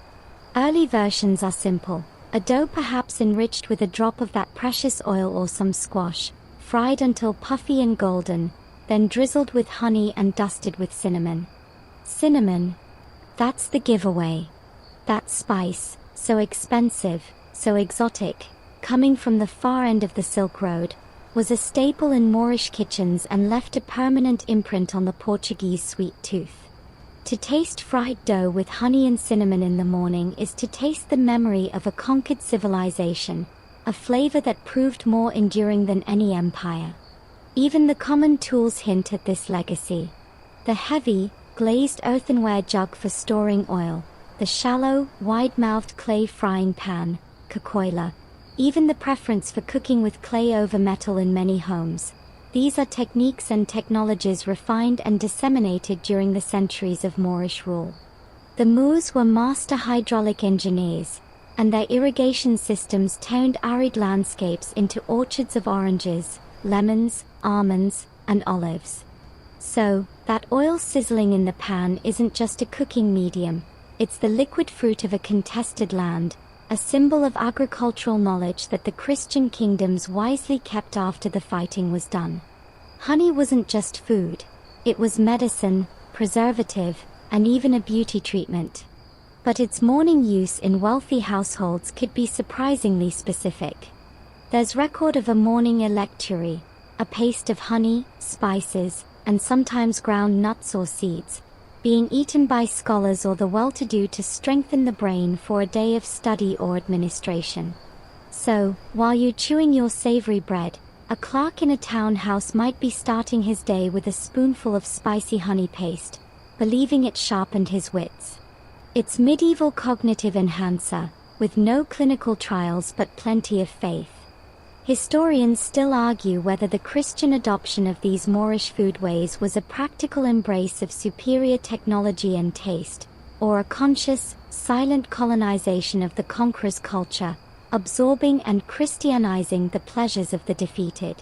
Early versions are simple, a dough perhaps enriched with a drop of that precious oil or some squash, fried until puffy and golden, then drizzled with honey and dusted with cinnamon. Cinnamon, that's the giveaway. That spice, so expensive, so exotic, coming from the far end of the Silk Road, was a staple in Moorish kitchens and left a permanent imprint on the Portuguese sweet tooth. To taste fried dough with honey and cinnamon in the morning is to taste the memory of a conquered civilization, a flavor that proved more enduring than any empire. Even the common tools hint at this legacy. The heavy, glazed earthenware jug for storing oil, the shallow, wide-mouthed clay frying pan, cacoila, even the preference for cooking with clay over metal in many homes. These are techniques and technologies refined and disseminated during the centuries of Moorish rule. The Moors were master hydraulic engineers, and their irrigation systems turned arid landscapes into orchards of oranges, lemons, almonds, and olives. So, that oil sizzling in the pan isn't just a cooking medium, it's the liquid fruit of a contested land, a symbol of agricultural knowledge that the Christian kingdoms wisely kept after the fighting was done. Honey wasn't just food, it was medicine, preservative, and even a beauty treatment. But its morning use in wealthy households could be surprisingly specific. There's record of a morning electuary, a paste of honey, spices, and sometimes ground nuts or seeds, being eaten by scholars or the well-to-do to strengthen the brain for a day of study or administration. So, while you're chewing your savory bread, a clerk in a townhouse might be starting his day with a spoonful of spicy honey paste, believing it sharpened his wits. It's medieval cognitive enhancer, with no clinical trials but plenty of faith. Historians still argue whether the Christian adoption of these Moorish foodways was a practical embrace of superior technology and taste, or a conscious, silent colonization of the conqueror's culture, absorbing and Christianizing the pleasures of the defeated.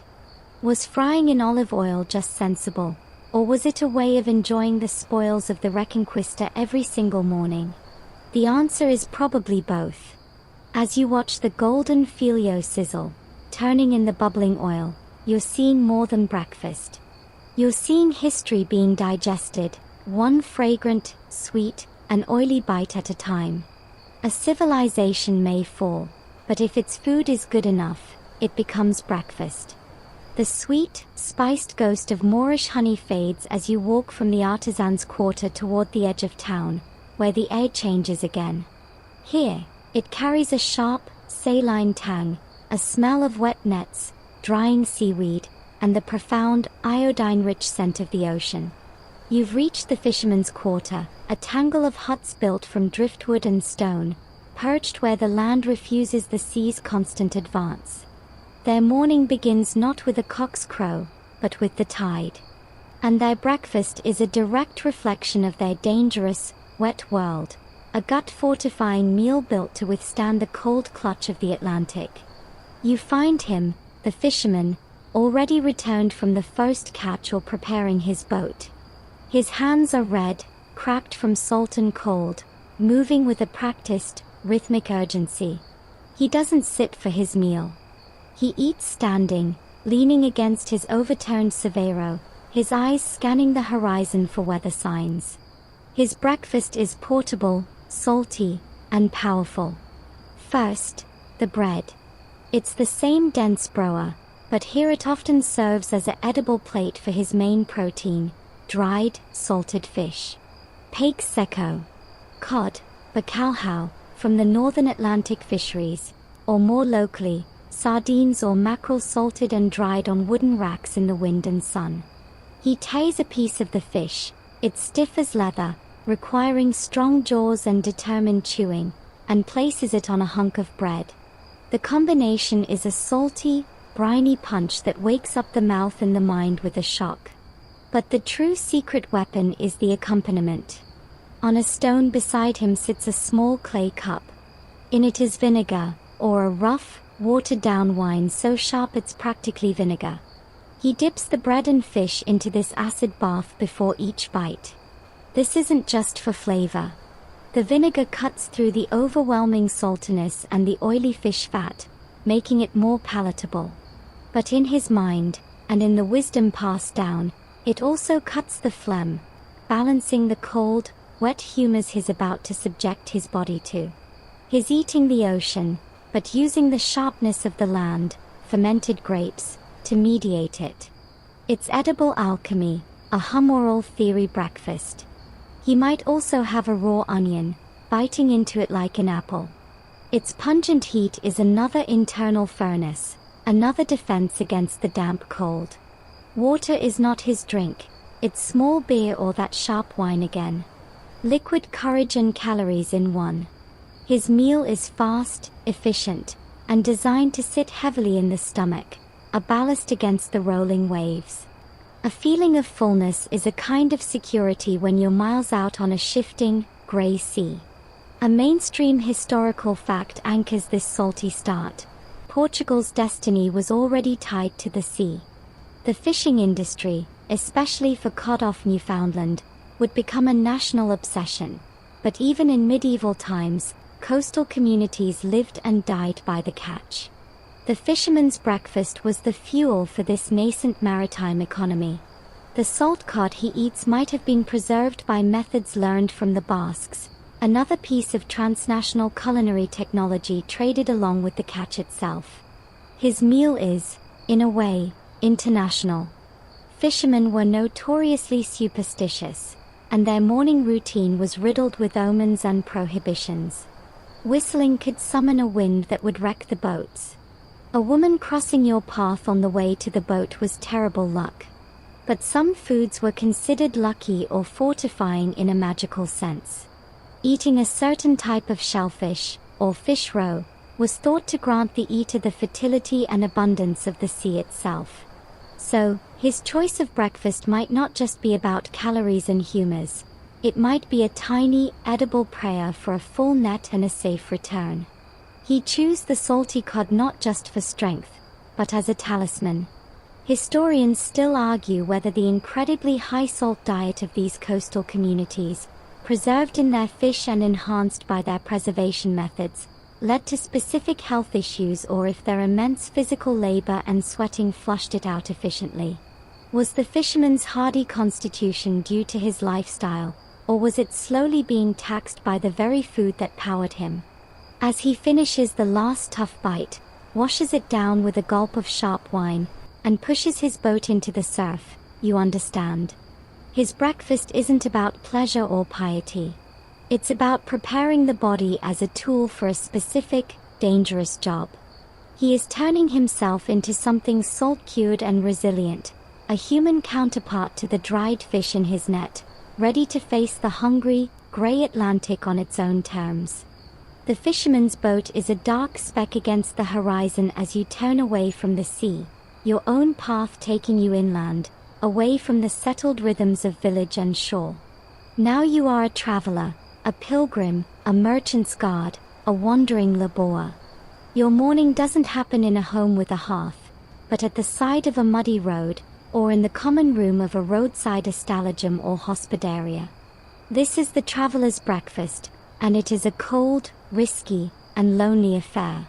Was frying in olive oil just sensible, or was it a way of enjoying the spoils of the Reconquista every single morning? The answer is probably both. As you watch the golden filio sizzle, turning in the bubbling oil, you're seeing more than breakfast. You're seeing history being digested, one fragrant, sweet, and oily bite at a time. A civilization may fall, but if its food is good enough, it becomes breakfast. The sweet, spiced ghost of Moorish honey fades as you walk from the artisan's quarter toward the edge of town, where the air changes again. Here, it carries a sharp, saline tang, a smell of wet nets, drying seaweed, and the profound, iodine-rich scent of the ocean. You've reached the fisherman's quarter, a tangle of huts built from driftwood and stone, perched where the land refuses the sea's constant advance. Their morning begins not with a cock's crow, but with the tide. And their breakfast is a direct reflection of their dangerous, wet world, a gut-fortifying meal built to withstand the cold clutch of the Atlantic. You find him, the fisherman, already returned from the first catch or preparing his boat. His hands are red, cracked from salt and cold, moving with a practiced, rhythmic urgency. He doesn't sit for his meal. He eats standing, leaning against his overturned severo, his eyes scanning the horizon for weather signs. His breakfast is portable, salty, and powerful. First, the bread. It's the same dense broa, but here it often serves as an edible plate for his main protein, dried, salted fish. Peixe seco. Cod, bacalhau, from the northern Atlantic fisheries, or more locally, sardines or mackerel salted and dried on wooden racks in the wind and sun. He tears a piece of the fish, it's stiff as leather, requiring strong jaws and determined chewing, and places it on a hunk of bread. The combination is a salty, briny punch that wakes up the mouth and the mind with a shock. But the true secret weapon is the accompaniment. On a stone beside him sits a small clay cup. In it is vinegar, or a rough, watered-down wine so sharp it's practically vinegar. He dips the bread and fish into this acid bath before each bite. This isn't just for flavor. The vinegar cuts through the overwhelming saltiness and the oily fish fat, making it more palatable. But in his mind, and in the wisdom passed down, it also cuts the phlegm, balancing the cold, wet humors he's about to subject his body to. He's eating the ocean, but using the sharpness of the land, fermented grapes, to mediate it. It's edible alchemy, a humoral theory breakfast. He might also have a raw onion, biting into it like an apple. Its pungent heat is another internal furnace, another defense against the damp cold. Water is not his drink, it's small beer or that sharp wine again. Liquid courage and calories in one. His meal is fast, efficient, and designed to sit heavily in the stomach, a ballast against the rolling waves. A feeling of fullness is a kind of security when you're miles out on a shifting, grey sea. A mainstream historical fact anchors this salty start. Portugal's destiny was already tied to the sea. The fishing industry, especially for cod off Newfoundland, would become a national obsession. But even in medieval times, coastal communities lived and died by the catch. The fisherman's breakfast was the fuel for this nascent maritime economy. The salt cod he eats might have been preserved by methods learned from the Basques, another piece of transnational culinary technology traded along with the catch itself. His meal is, in a way, international. Fishermen were notoriously superstitious, and their morning routine was riddled with omens and prohibitions. Whistling could summon a wind that would wreck the boats. A woman crossing your path on the way to the boat was terrible luck. But some foods were considered lucky or fortifying in a magical sense. Eating a certain type of shellfish, or fish roe, was thought to grant the eater the fertility and abundance of the sea itself. So, his choice of breakfast might not just be about calories and humors. It might be a tiny, edible prayer for a full net and a safe return. He chose the salty cod not just for strength, but as a talisman. Historians still argue whether the incredibly high salt diet of these coastal communities, preserved in their fish and enhanced by their preservation methods, led to specific health issues or if their immense physical labor and sweating flushed it out efficiently. Was the fisherman's hardy constitution due to his lifestyle, or was it slowly being taxed by the very food that powered him? As he finishes the last tough bite, washes it down with a gulp of sharp wine, and pushes his boat into the surf, you understand. His breakfast isn't about pleasure or piety. It's about preparing the body as a tool for a specific, dangerous job. He is turning himself into something salt-cured and resilient, a human counterpart to the dried fish in his net, ready to face the hungry, grey Atlantic on its own terms. The fisherman's boat is a dark speck against the horizon as you turn away from the sea, your own path taking you inland, away from the settled rhythms of village and shore. Now you are a traveler, a pilgrim, a merchant's guard, a wandering laborer. Your morning doesn't happen in a home with a hearth, but at the side of a muddy road, or in the common room of a roadside estalagium or hospederia. This is the traveler's breakfast, and it is a cold, risky, and lonely affair.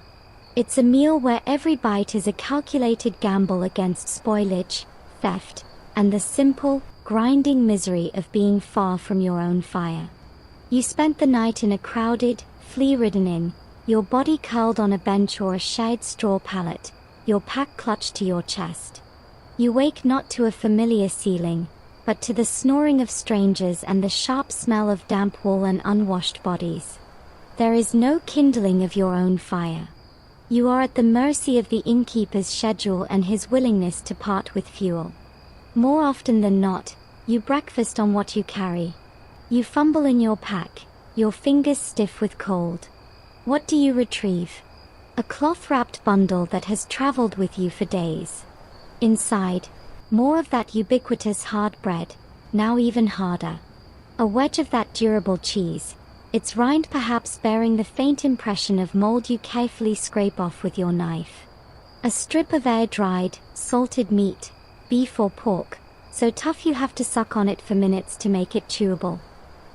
It's a meal where every bite is a calculated gamble against spoilage, theft, and the simple, grinding misery of being far from your own fire. You spent the night in a crowded, flea-ridden inn, your body curled on a bench or a shade straw pallet, your pack clutched to your chest. You wake not to a familiar ceiling, but to the snoring of strangers and the sharp smell of damp wool and unwashed bodies. There is no kindling of your own fire. You are at the mercy of the innkeeper's schedule and his willingness to part with fuel. More often than not, you breakfast on what you carry. You fumble in your pack, your fingers stiff with cold. What do you retrieve? A cloth-wrapped bundle that has traveled with you for days. Inside, more of that ubiquitous hard bread, now even harder. A wedge of that durable cheese, its rind perhaps bearing the faint impression of mold you carefully scrape off with your knife. A strip of air-dried, salted meat, beef or pork, so tough you have to suck on it for minutes to make it chewable.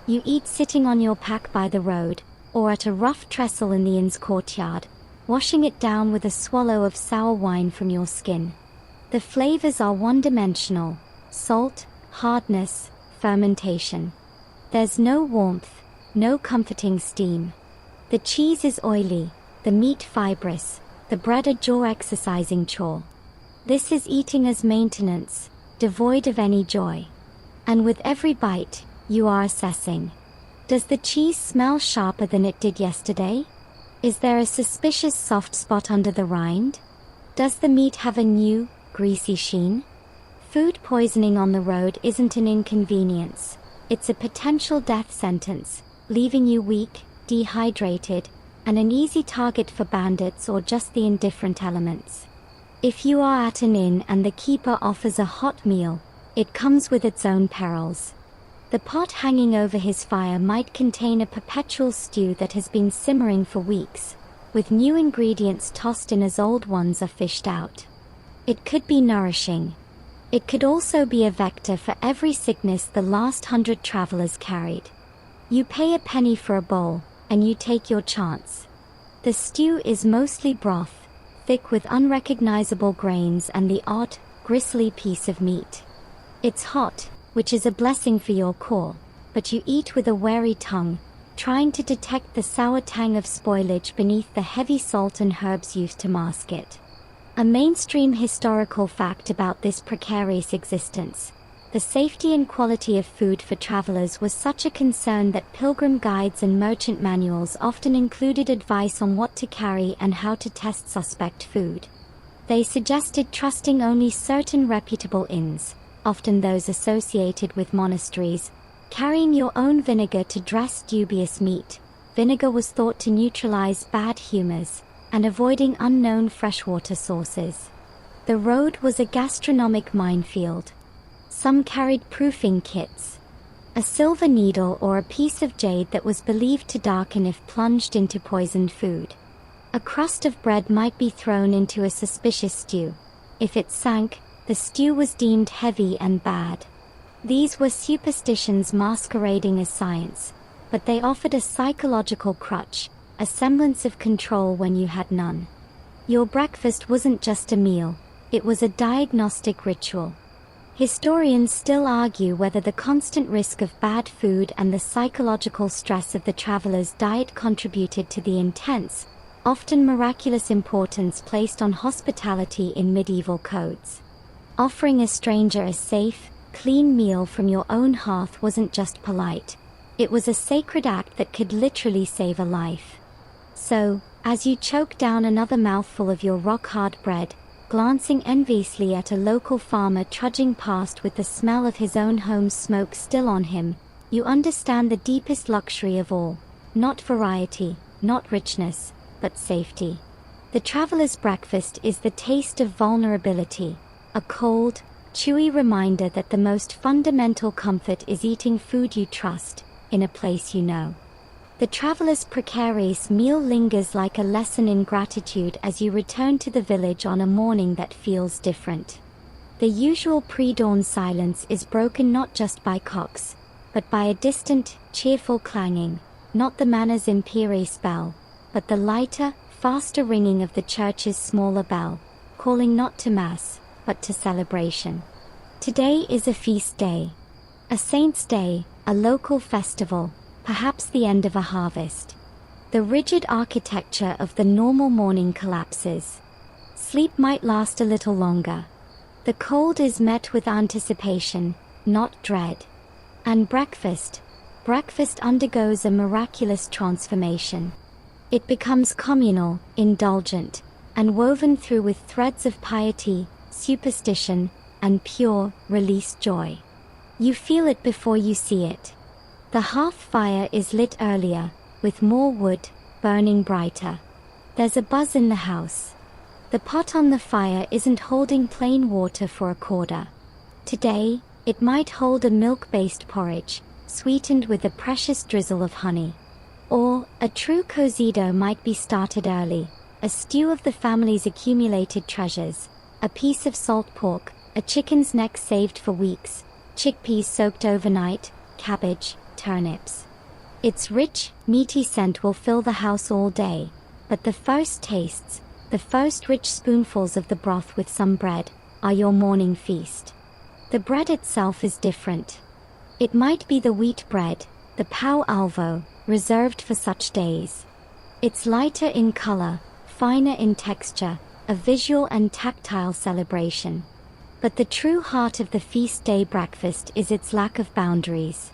You eat sitting on your pack by the road, or at a rough trestle in the inn's courtyard, washing it down with a swallow of sour wine from your skin. The flavors are one-dimensional: salt, hardness, fermentation. There's no warmth, no comforting steam. The cheese is oily, the meat fibrous, the bread a jaw-exercising chore. This is eating as maintenance, devoid of any joy. And with every bite, you are assessing. Does the cheese smell sharper than it did yesterday? Is there a suspicious soft spot under the rind? Does the meat have a new, greasy sheen? Food poisoning on the road isn't an inconvenience. It's a potential death sentence, leaving you weak, dehydrated, and an easy target for bandits or just the indifferent elements. If you are at an inn and the keeper offers a hot meal, it comes with its own perils. The pot hanging over his fire might contain a perpetual stew that has been simmering for weeks, with new ingredients tossed in as old ones are fished out. It could be nourishing. It could also be a vector for every sickness the last 100 travelers carried. You pay a penny for a bowl, and you take your chance. The stew is mostly broth, thick with unrecognizable grains and the odd, gristly piece of meat. It's hot, which is a blessing for your core, but you eat with a wary tongue, trying to detect the sour tang of spoilage beneath the heavy salt and herbs used to mask it. A mainstream historical fact about this precarious existence: the safety and quality of food for travelers was such a concern that pilgrim guides and merchant manuals often included advice on what to carry and how to test suspect food. They suggested trusting only certain reputable inns, often those associated with monasteries, carrying your own vinegar to dress dubious meat. Vinegar was thought to neutralize bad humors, and avoiding unknown freshwater sources. The road was a gastronomic minefield. Some carried proofing kits, a silver needle or a piece of jade that was believed to darken if plunged into poisoned food. A crust of bread might be thrown into a suspicious stew. If it sank, the stew was deemed heavy and bad. These were superstitions masquerading as science, but they offered a psychological crutch, a semblance of control when you had none. Your breakfast wasn't just a meal, it was a diagnostic ritual. Historians still argue whether the constant risk of bad food and the psychological stress of the traveler's diet contributed to the intense, often miraculous importance placed on hospitality in medieval codes. Offering a stranger a safe, clean meal from your own hearth wasn't just polite, it was a sacred act that could literally save a life. So, as you choke down another mouthful of your rock-hard bread, glancing enviously at a local farmer trudging past with the smell of his own home's smoke still on him, you understand the deepest luxury of all: not variety, not richness, but safety. The traveler's breakfast is the taste of vulnerability, a cold, chewy reminder that the most fundamental comfort is eating food you trust, in a place you know. The traveler's precarious meal lingers like a lesson in gratitude as you return to the village on a morning that feels different. The usual pre-dawn silence is broken not just by cocks, but by a distant, cheerful clanging, not the Manor's imperious bell, but the lighter, faster ringing of the church's smaller bell, calling not to mass, but to celebration. Today is a feast day. A saint's day, a local festival, perhaps the end of a harvest. The rigid architecture of the normal morning collapses. Sleep might last a little longer. The cold is met with anticipation, not dread. And breakfast undergoes a miraculous transformation. It becomes communal, indulgent, and woven through with threads of piety, superstition, and pure, released joy. You feel it before you see it. The hearth fire is lit earlier, with more wood, burning brighter. There's a buzz in the house. The pot on the fire isn't holding plain water for a quarter. Today, it might hold a milk-based porridge, sweetened with a precious drizzle of honey. Or, a true cozido might be started early, a stew of the family's accumulated treasures, a piece of salt pork, a chicken's neck saved for weeks, chickpeas soaked overnight, cabbage, turnips. Its rich, meaty scent will fill the house all day, but the first tastes, the first rich spoonfuls of the broth with some bread, are your morning feast. The bread itself is different. It might be the wheat bread, the pão alvo, reserved for such days. It's lighter in color, finer in texture, a visual and tactile celebration. But the true heart of the feast day breakfast is its lack of boundaries.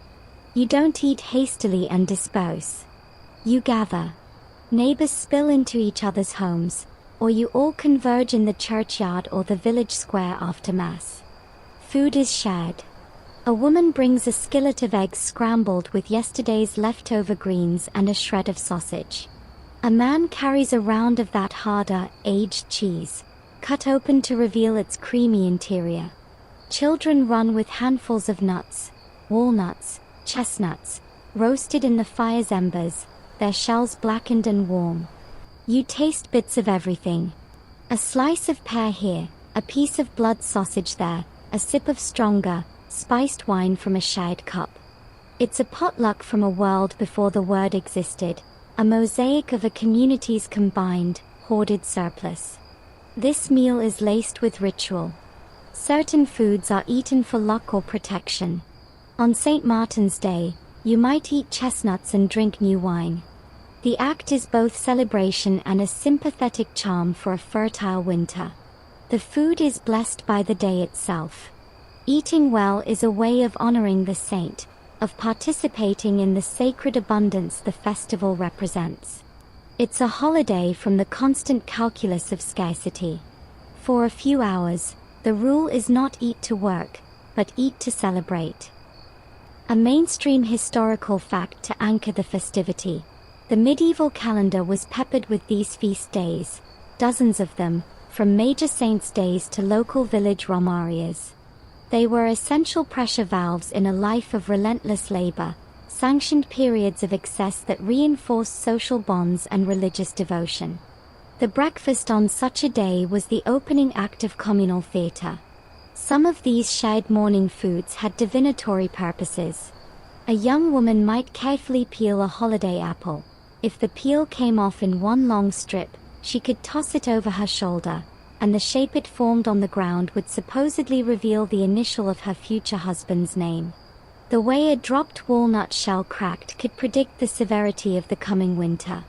You don't eat hastily and dispose. You gather. Neighbors spill into each other's homes, or you all converge in the churchyard or the village square after Mass. Food is shared. A woman brings a skillet of eggs scrambled with yesterday's leftover greens and a shred of sausage. A man carries a round of that harder, aged cheese, cut open to reveal its creamy interior. Children run with handfuls of nuts, walnuts, chestnuts, roasted in the fire's embers, their shells blackened and warm. You taste bits of everything. A slice of pear here, a piece of blood sausage there, a sip of stronger, spiced wine from a shad cup. It's a potluck from a world before the word existed, a mosaic of a community's combined, hoarded surplus. This meal is laced with ritual. Certain foods are eaten for luck or protection. On St. Martin's Day, you might eat chestnuts and drink new wine. The act is both celebration and a sympathetic charm for a fertile winter. The food is blessed by the day itself. Eating well is a way of honoring the saint, of participating in the sacred abundance the festival represents. It's a holiday from the constant calculus of scarcity. For a few hours, the rule is not eat to work, but eat to celebrate. A mainstream historical fact to anchor the festivity. The medieval calendar was peppered with these feast days, dozens of them, from major saints' days to local village romarias. They were essential pressure valves in a life of relentless labor, sanctioned periods of excess that reinforced social bonds and religious devotion. The breakfast on such a day was the opening act of communal theatre. Some of these shared morning foods had divinatory purposes. A young woman might carefully peel a holiday apple. If the peel came off in one long strip, she could toss it over her shoulder, and the shape it formed on the ground would supposedly reveal the initial of her future husband's name. The way a dropped walnut shell cracked could predict the severity of the coming winter.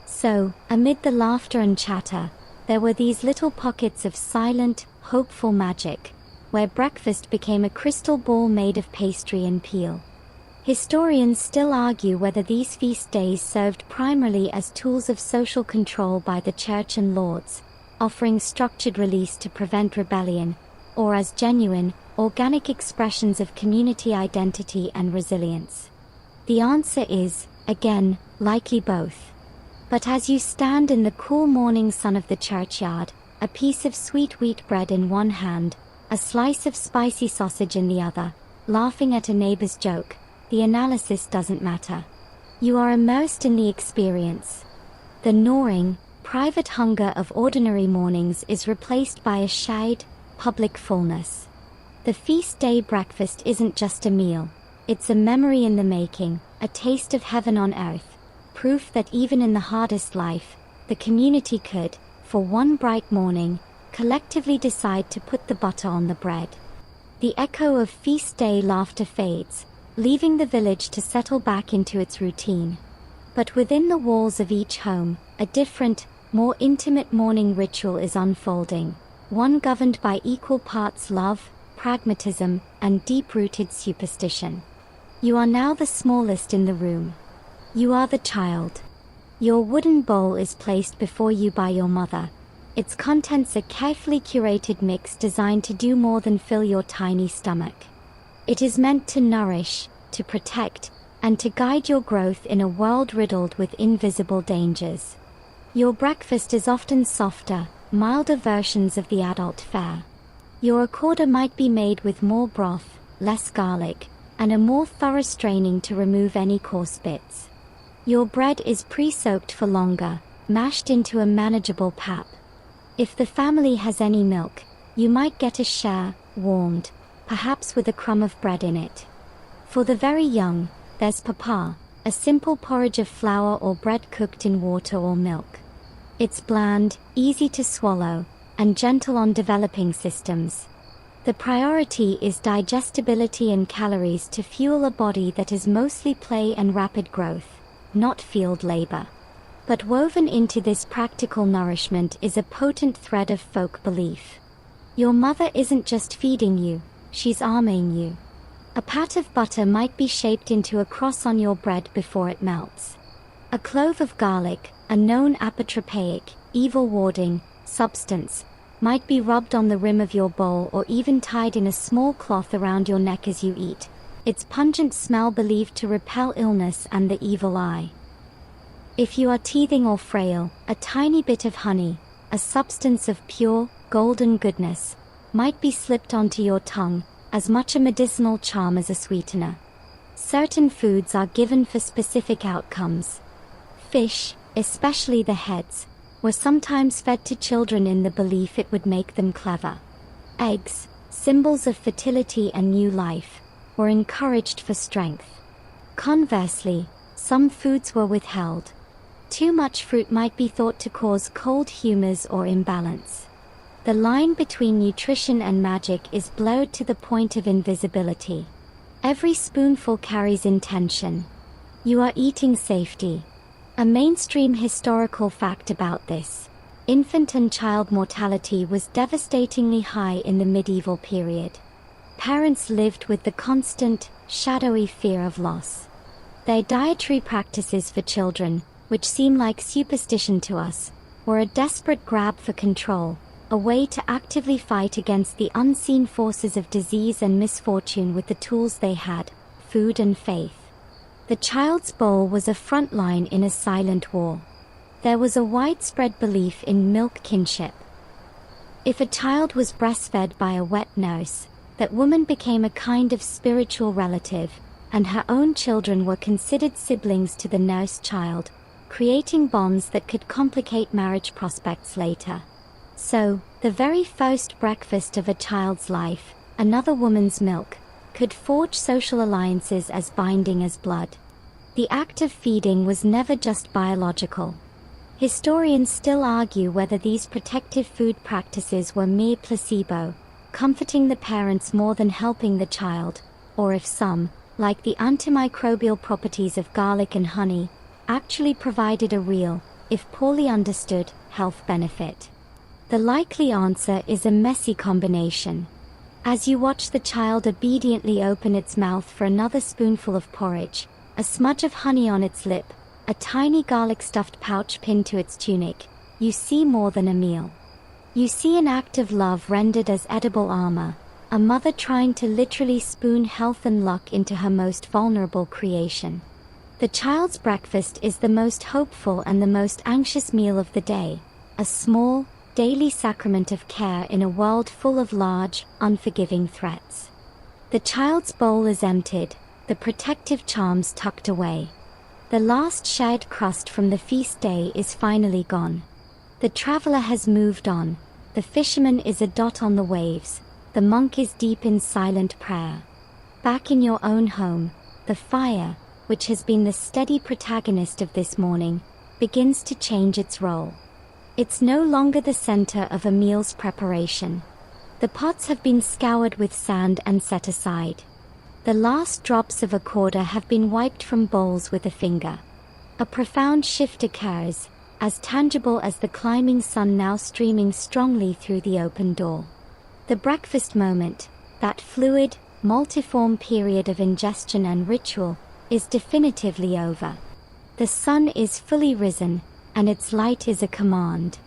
So, amid the laughter and chatter, there were these little pockets of silent, hopeful magic, where breakfast became a crystal ball made of pastry and peel. Historians still argue whether these feast days served primarily as tools of social control by the church and lords, offering structured release to prevent rebellion, or as genuine, organic expressions of community identity and resilience. The answer is, again, likely both. But as you stand in the cool morning sun of the churchyard, a piece of sweet wheat bread in one hand, a slice of spicy sausage in the other, laughing at a neighbor's joke, the analysis doesn't matter. You are immersed in the experience. The gnawing, private hunger of ordinary mornings is replaced by a shade, public fullness. The feast day breakfast isn't just a meal, it's a memory in the making, a taste of heaven on earth, proof that even in the hardest life, the community could, for one bright morning, collectively decide to put the butter on the bread. The echo of feast day laughter fades, leaving the village to settle back into its routine. But within the walls of each home, a different, more intimate morning ritual is unfolding, one governed by equal parts love, pragmatism, and deep-rooted superstition. You are now the smallest in the room. You are the child. Your wooden bowl is placed before you by your mother. Its contents a carefully curated mix designed to do more than fill your tiny stomach. It is meant to nourish, to protect, and to guide your growth in a world riddled with invisible dangers. Your breakfast is often softer, milder versions of the adult fare. Your accorder might be made with more broth, less garlic, and a more thorough straining to remove any coarse bits. Your bread is pre-soaked for longer, mashed into a manageable pap. If the family has any milk, you might get a share, warmed, perhaps with a crumb of bread in it. For the very young, there's papa, a simple porridge of flour or bread cooked in water or milk. It's bland, easy to swallow, and gentle on developing systems. The priority is digestibility and calories to fuel a body that is mostly play and rapid growth, not field labor. But woven into this practical nourishment is a potent thread of folk belief. Your mother isn't just feeding you, she's arming you. A pat of butter might be shaped into a cross on your bread before it melts. A clove of garlic, a known apotropaic, evil-warding, substance, might be rubbed on the rim of your bowl or even tied in a small cloth around your neck as you eat, its pungent smell believed to repel illness and the evil eye. If you are teething or frail, a tiny bit of honey, a substance of pure, golden goodness, might be slipped onto your tongue, as much a medicinal charm as a sweetener. Certain foods are given for specific outcomes. Fish, especially the heads, were sometimes fed to children in the belief it would make them clever. Eggs, symbols of fertility and new life, were encouraged for strength. Conversely, some foods were withheld. Too much fruit might be thought to cause cold humors or imbalance. The line between nutrition and magic is blurred to the point of invisibility. Every spoonful carries intention. You are eating safety. A mainstream historical fact about this: infant and child mortality was devastatingly high in the medieval period. Parents lived with the constant, shadowy fear of loss. Their dietary practices for children, which seem like superstition to us, were a desperate grab for control, a way to actively fight against the unseen forces of disease and misfortune with the tools they had: food and faith. The child's bowl was a front line in a silent war. There was a widespread belief in milk kinship. If a child was breastfed by a wet nurse, that woman became a kind of spiritual relative, and her own children were considered siblings to the nurse child, creating bonds that could complicate marriage prospects later. So, the very first breakfast of a child's life, another woman's milk, could forge social alliances as binding as blood. The act of feeding was never just biological. Historians still argue whether these protective food practices were mere placebo, comforting the parents more than helping the child, or if some, like the antimicrobial properties of garlic and honey, actually provided a real, if poorly understood, health benefit. The likely answer is a messy combination. As you watch the child obediently open its mouth for another spoonful of porridge, a smudge of honey on its lip, a tiny garlic-stuffed pouch pinned to its tunic, you see more than a meal. You see an act of love rendered as edible armor, a mother trying to literally spoon health and luck into her most vulnerable creation. The child's breakfast is the most hopeful and the most anxious meal of the day, a small, daily sacrament of care in a world full of large, unforgiving threats. The child's bowl is emptied, the protective charms tucked away. The last shared crust from the feast day is finally gone. The traveler has moved on, the fisherman is a dot on the waves, the monk is deep in silent prayer. Back in your own home, the fire, which has been the steady protagonist of this morning, begins to change its role. It's no longer the center of a meal's preparation. The pots have been scoured with sand and set aside. The last drops of a quarter have been wiped from bowls with a finger. A profound shift occurs, as tangible as the climbing sun now streaming strongly through the open door. The breakfast moment, that fluid, multiform period of ingestion and ritual, is definitively over. The sun is fully risen, and its light is a command.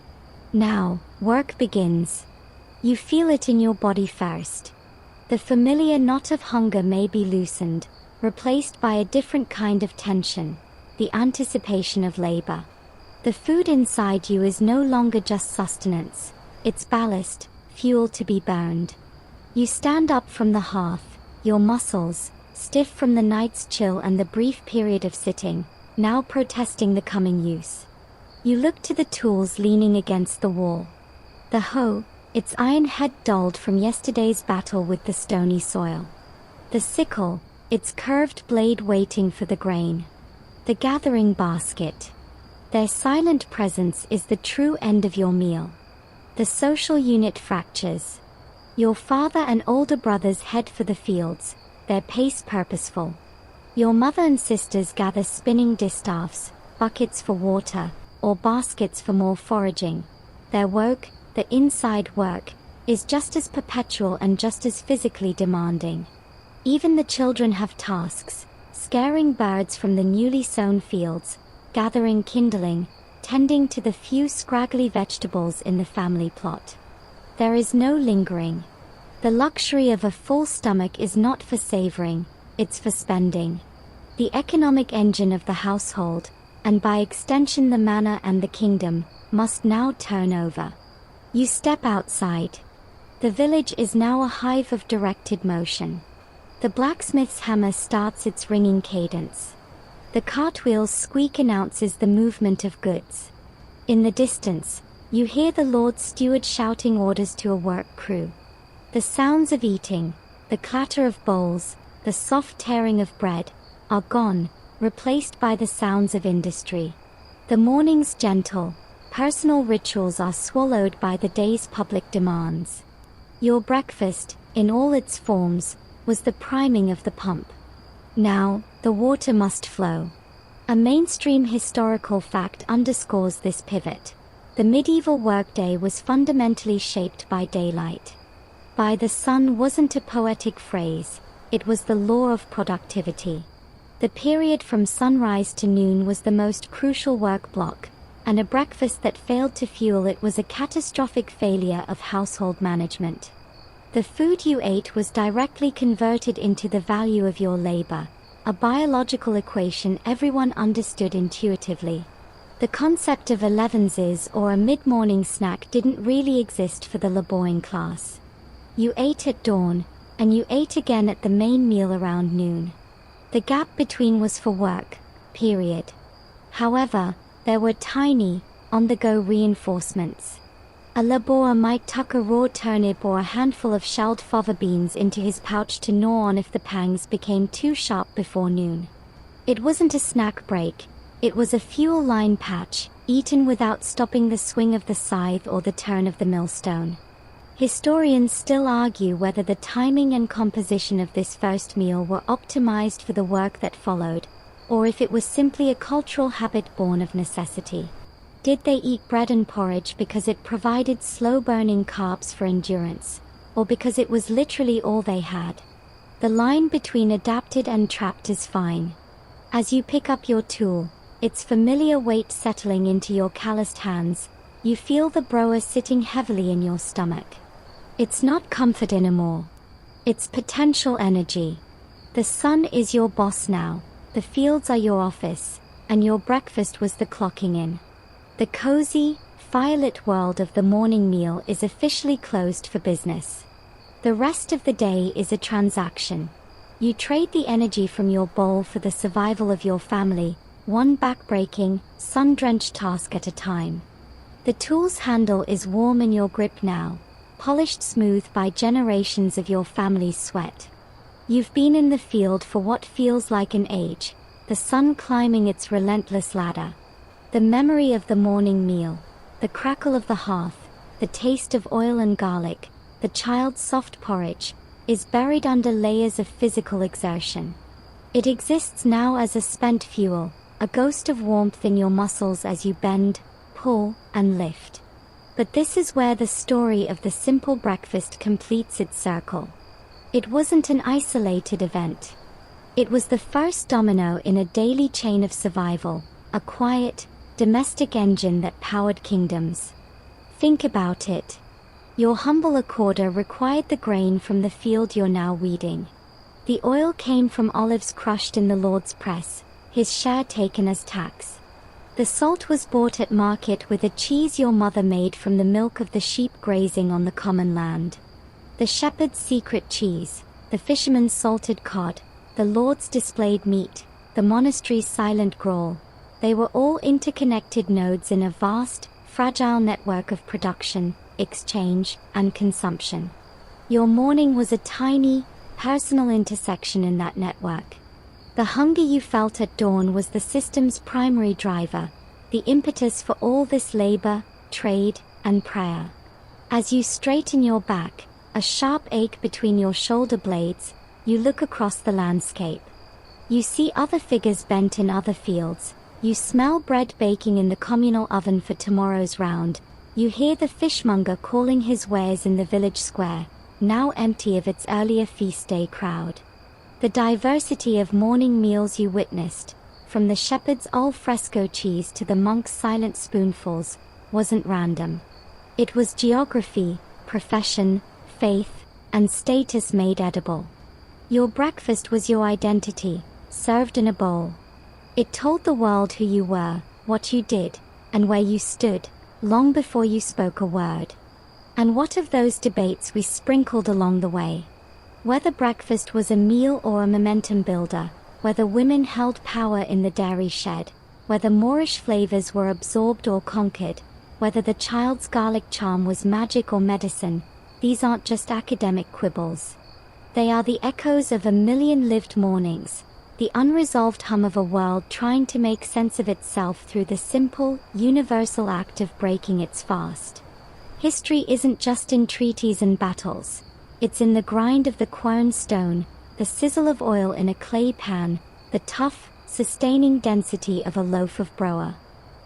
Now, work begins. You feel it in your body first. The familiar knot of hunger may be loosened, replaced by a different kind of tension, the anticipation of labor. The food inside you is no longer just sustenance, it's ballast, fuel to be burned. You stand up from the hearth, your muscles, stiff from the night's chill and the brief period of sitting, now protesting the coming use. You look to the tools leaning against the wall. The hoe, its iron head dulled from yesterday's battle with the stony soil. The sickle, its curved blade waiting for the grain. The gathering basket. Their silent presence is the true end of your meal. The social unit fractures. Your father and older brothers head for the fields, their pace purposeful. Your mother and sisters gather spinning distaffs, buckets for water, or baskets for more foraging. Their work, the inside work, is just as perpetual and just as physically demanding. Even the children have tasks, scaring birds from the newly sown fields, gathering kindling, tending to the few scraggly vegetables in the family plot. There is no lingering. The luxury of a full stomach is not for savoring, it's for spending. The economic engine of the household, and by extension the manor and the kingdom, must now turn over. You step outside. The village is now a hive of directed motion. The blacksmith's hammer starts its ringing cadence. The cartwheel's squeak announces the movement of goods. In the distance, you hear the Lord's steward shouting orders to a work crew. The sounds of eating, the clatter of bowls, the soft tearing of bread, are gone, replaced by the sounds of industry. The morning's gentle, personal rituals are swallowed by the day's public demands. Your breakfast, in all its forms, was the priming of the pump. Now, the water must flow. A mainstream historical fact underscores this pivot. The medieval workday was fundamentally shaped by daylight. By the sun wasn't a poetic phrase, it was the law of productivity. The period from sunrise to noon was the most crucial work block, and a breakfast that failed to fuel it was a catastrophic failure of household management. The food you ate was directly converted into the value of your labor, a biological equation everyone understood intuitively. The concept of elevenses or a mid-morning snack didn't really exist for the laboring class. You ate at dawn, and you ate again at the main meal around noon. The gap between was for work, period. However, there were tiny, on-the-go reinforcements. A laborer might tuck a raw turnip or a handful of shelled fava beans into his pouch to gnaw on if the pangs became too sharp before noon. It wasn't a snack break, it was a fuel line patch, eaten without stopping the swing of the scythe or the turn of the millstone. Historians still argue whether the timing and composition of this first meal were optimized for the work that followed, or if it was simply a cultural habit born of necessity. Did they eat bread and porridge because it provided slow-burning carbs for endurance, or because it was literally all they had? The line between adapted and trapped is fine. As you pick up your tool, its familiar weight settling into your calloused hands, you feel the broa sitting heavily in your stomach. It's not comfort anymore. It's potential energy. The sun is your boss now, the fields are your office, and your breakfast was the clocking in. The cozy, firelit world of the morning meal is officially closed for business. The rest of the day is a transaction. You trade the energy from your bowl for the survival of your family, one backbreaking, sun-drenched task at a time. The tool's handle is warm in your grip now, polished smooth by generations of your family's sweat. You've been in the field for what feels like an age, the sun climbing its relentless ladder. The memory of the morning meal, the crackle of the hearth, the taste of oil and garlic, the child's soft porridge, is buried under layers of physical exertion. It exists now as a spent fuel, a ghost of warmth in your muscles as you bend, pull, and lift. But this is where the story of the simple breakfast completes its circle. It wasn't an isolated event. It was the first domino in a daily chain of survival, a quiet, domestic engine that powered kingdoms. Think about it. Your humble accorder required the grain from the field you're now weeding. The oil came from olives crushed in the Lord's press, his share taken as tax. The salt was bought at market with a cheese your mother made from the milk of the sheep grazing on the common land. The shepherd's secret cheese, the fisherman's salted cod, the Lord's displayed meat, the monastery's silent grawl, they were all interconnected nodes in a vast, fragile network of production, exchange, and consumption. Your morning was a tiny, personal intersection in that network. The hunger you felt at dawn was the system's primary driver, the impetus for all this labor, trade, and prayer. As you straighten your back, a sharp ache between your shoulder blades, you look across the landscape. You see other figures bent in other fields. You smell bread baking in the communal oven for tomorrow's round. You hear the fishmonger calling his wares in the village square, now empty of its earlier feast day crowd. The diversity of morning meals you witnessed, from the shepherd's al fresco cheese to the monk's silent spoonfuls, wasn't random. It was geography, profession, faith, and status made edible. Your breakfast was your identity, served in a bowl. It told the world who you were, what you did, and where you stood, long before you spoke a word. And what of those debates we sprinkled along the way? Whether breakfast was a meal or a momentum builder, whether women held power in the dairy shed, whether Moorish flavors were absorbed or conquered, whether the child's garlic charm was magic or medicine, these aren't just academic quibbles. They are the echoes of a million lived mornings, the unresolved hum of a world trying to make sense of itself through the simple, universal act of breaking its fast. History isn't just in treaties and battles. It's in the grind of the quern stone, the sizzle of oil in a clay pan, the tough, sustaining density of a loaf of broa.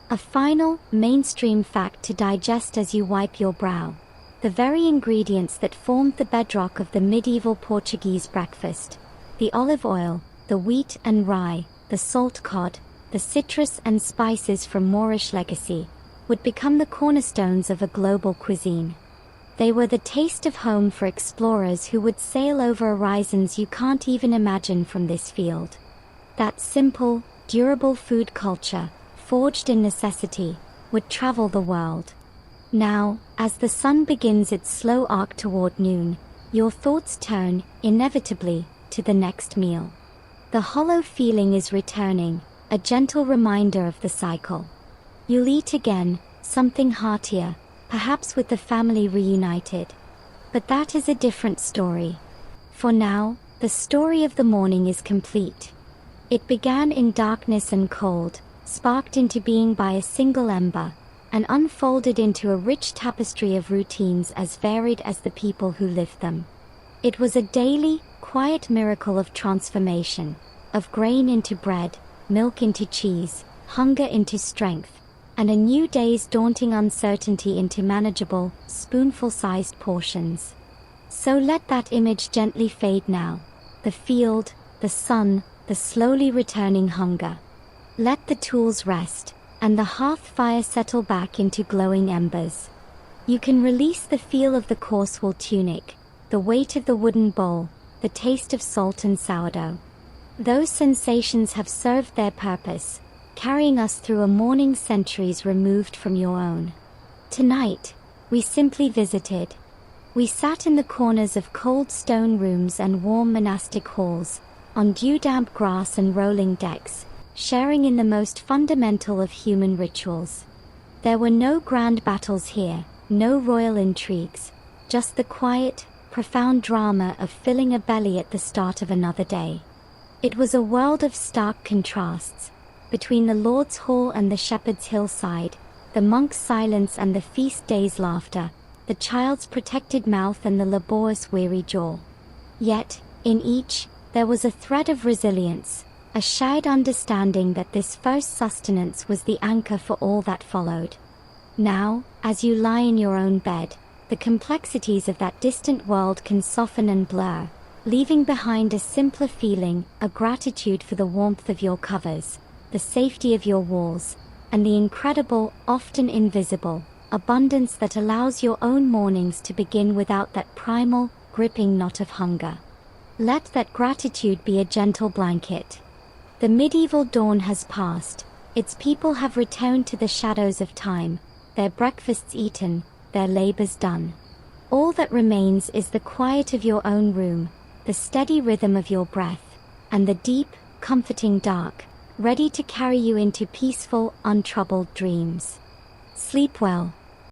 A final, mainstream fact to digest as you wipe your brow. The very ingredients that formed the bedrock of the medieval Portuguese breakfast. The olive oil, the wheat and rye, the salt cod, the citrus and spices from Moorish legacy, would become the cornerstones of a global cuisine. They were the taste of home for explorers who would sail over horizons you can't even imagine from this field. That simple, durable food culture, forged in necessity, would travel the world. Now, as the sun begins its slow arc toward noon, your thoughts turn, inevitably, to the next meal. The hollow feeling is returning, a gentle reminder of the cycle. You'll eat again, something heartier, perhaps with the family reunited. But that is a different story. For now, the story of the morning is complete. It began in darkness and cold, sparked into being by a single ember, and unfolded into a rich tapestry of routines as varied as the people who lived them. It was a daily, quiet miracle of transformation, of grain into bread, milk into cheese, hunger into strength, and a new day's daunting uncertainty into manageable, spoonful-sized portions. So let that image gently fade now. The field, the sun, the slowly returning hunger. Let the tools rest, and the hearth fire settle back into glowing embers. You can release the feel of the coarse wool tunic, the weight of the wooden bowl, the taste of salt and sourdough. Those sensations have served their purpose, carrying us through a morning centuries removed from your own. Tonight, we simply visited. We sat in the corners of cold stone rooms and warm monastic halls, on dew-damp grass and rolling decks, sharing in the most fundamental of human rituals. There were no grand battles here, no royal intrigues, just the quiet, profound drama of filling a belly at the start of another day. It was a world of stark contrasts, between the Lord's Hall and the shepherd's hillside, the monk's silence and the feast day's laughter, the child's protected mouth and the laborious weary jaw. Yet, in each, there was a thread of resilience, a shared understanding that this first sustenance was the anchor for all that followed. Now, as you lie in your own bed, the complexities of that distant world can soften and blur, leaving behind a simpler feeling, a gratitude for the warmth of your covers, the safety of your walls, and the incredible, often invisible, abundance that allows your own mornings to begin without that primal, gripping knot of hunger. Let that gratitude be a gentle blanket. The medieval dawn has passed, its people have returned to the shadows of time, their breakfasts eaten, their labors done. All that remains is the quiet of your own room, the steady rhythm of your breath, and the deep, comforting dark, ready to carry you into peaceful, untroubled dreams. Sleep well.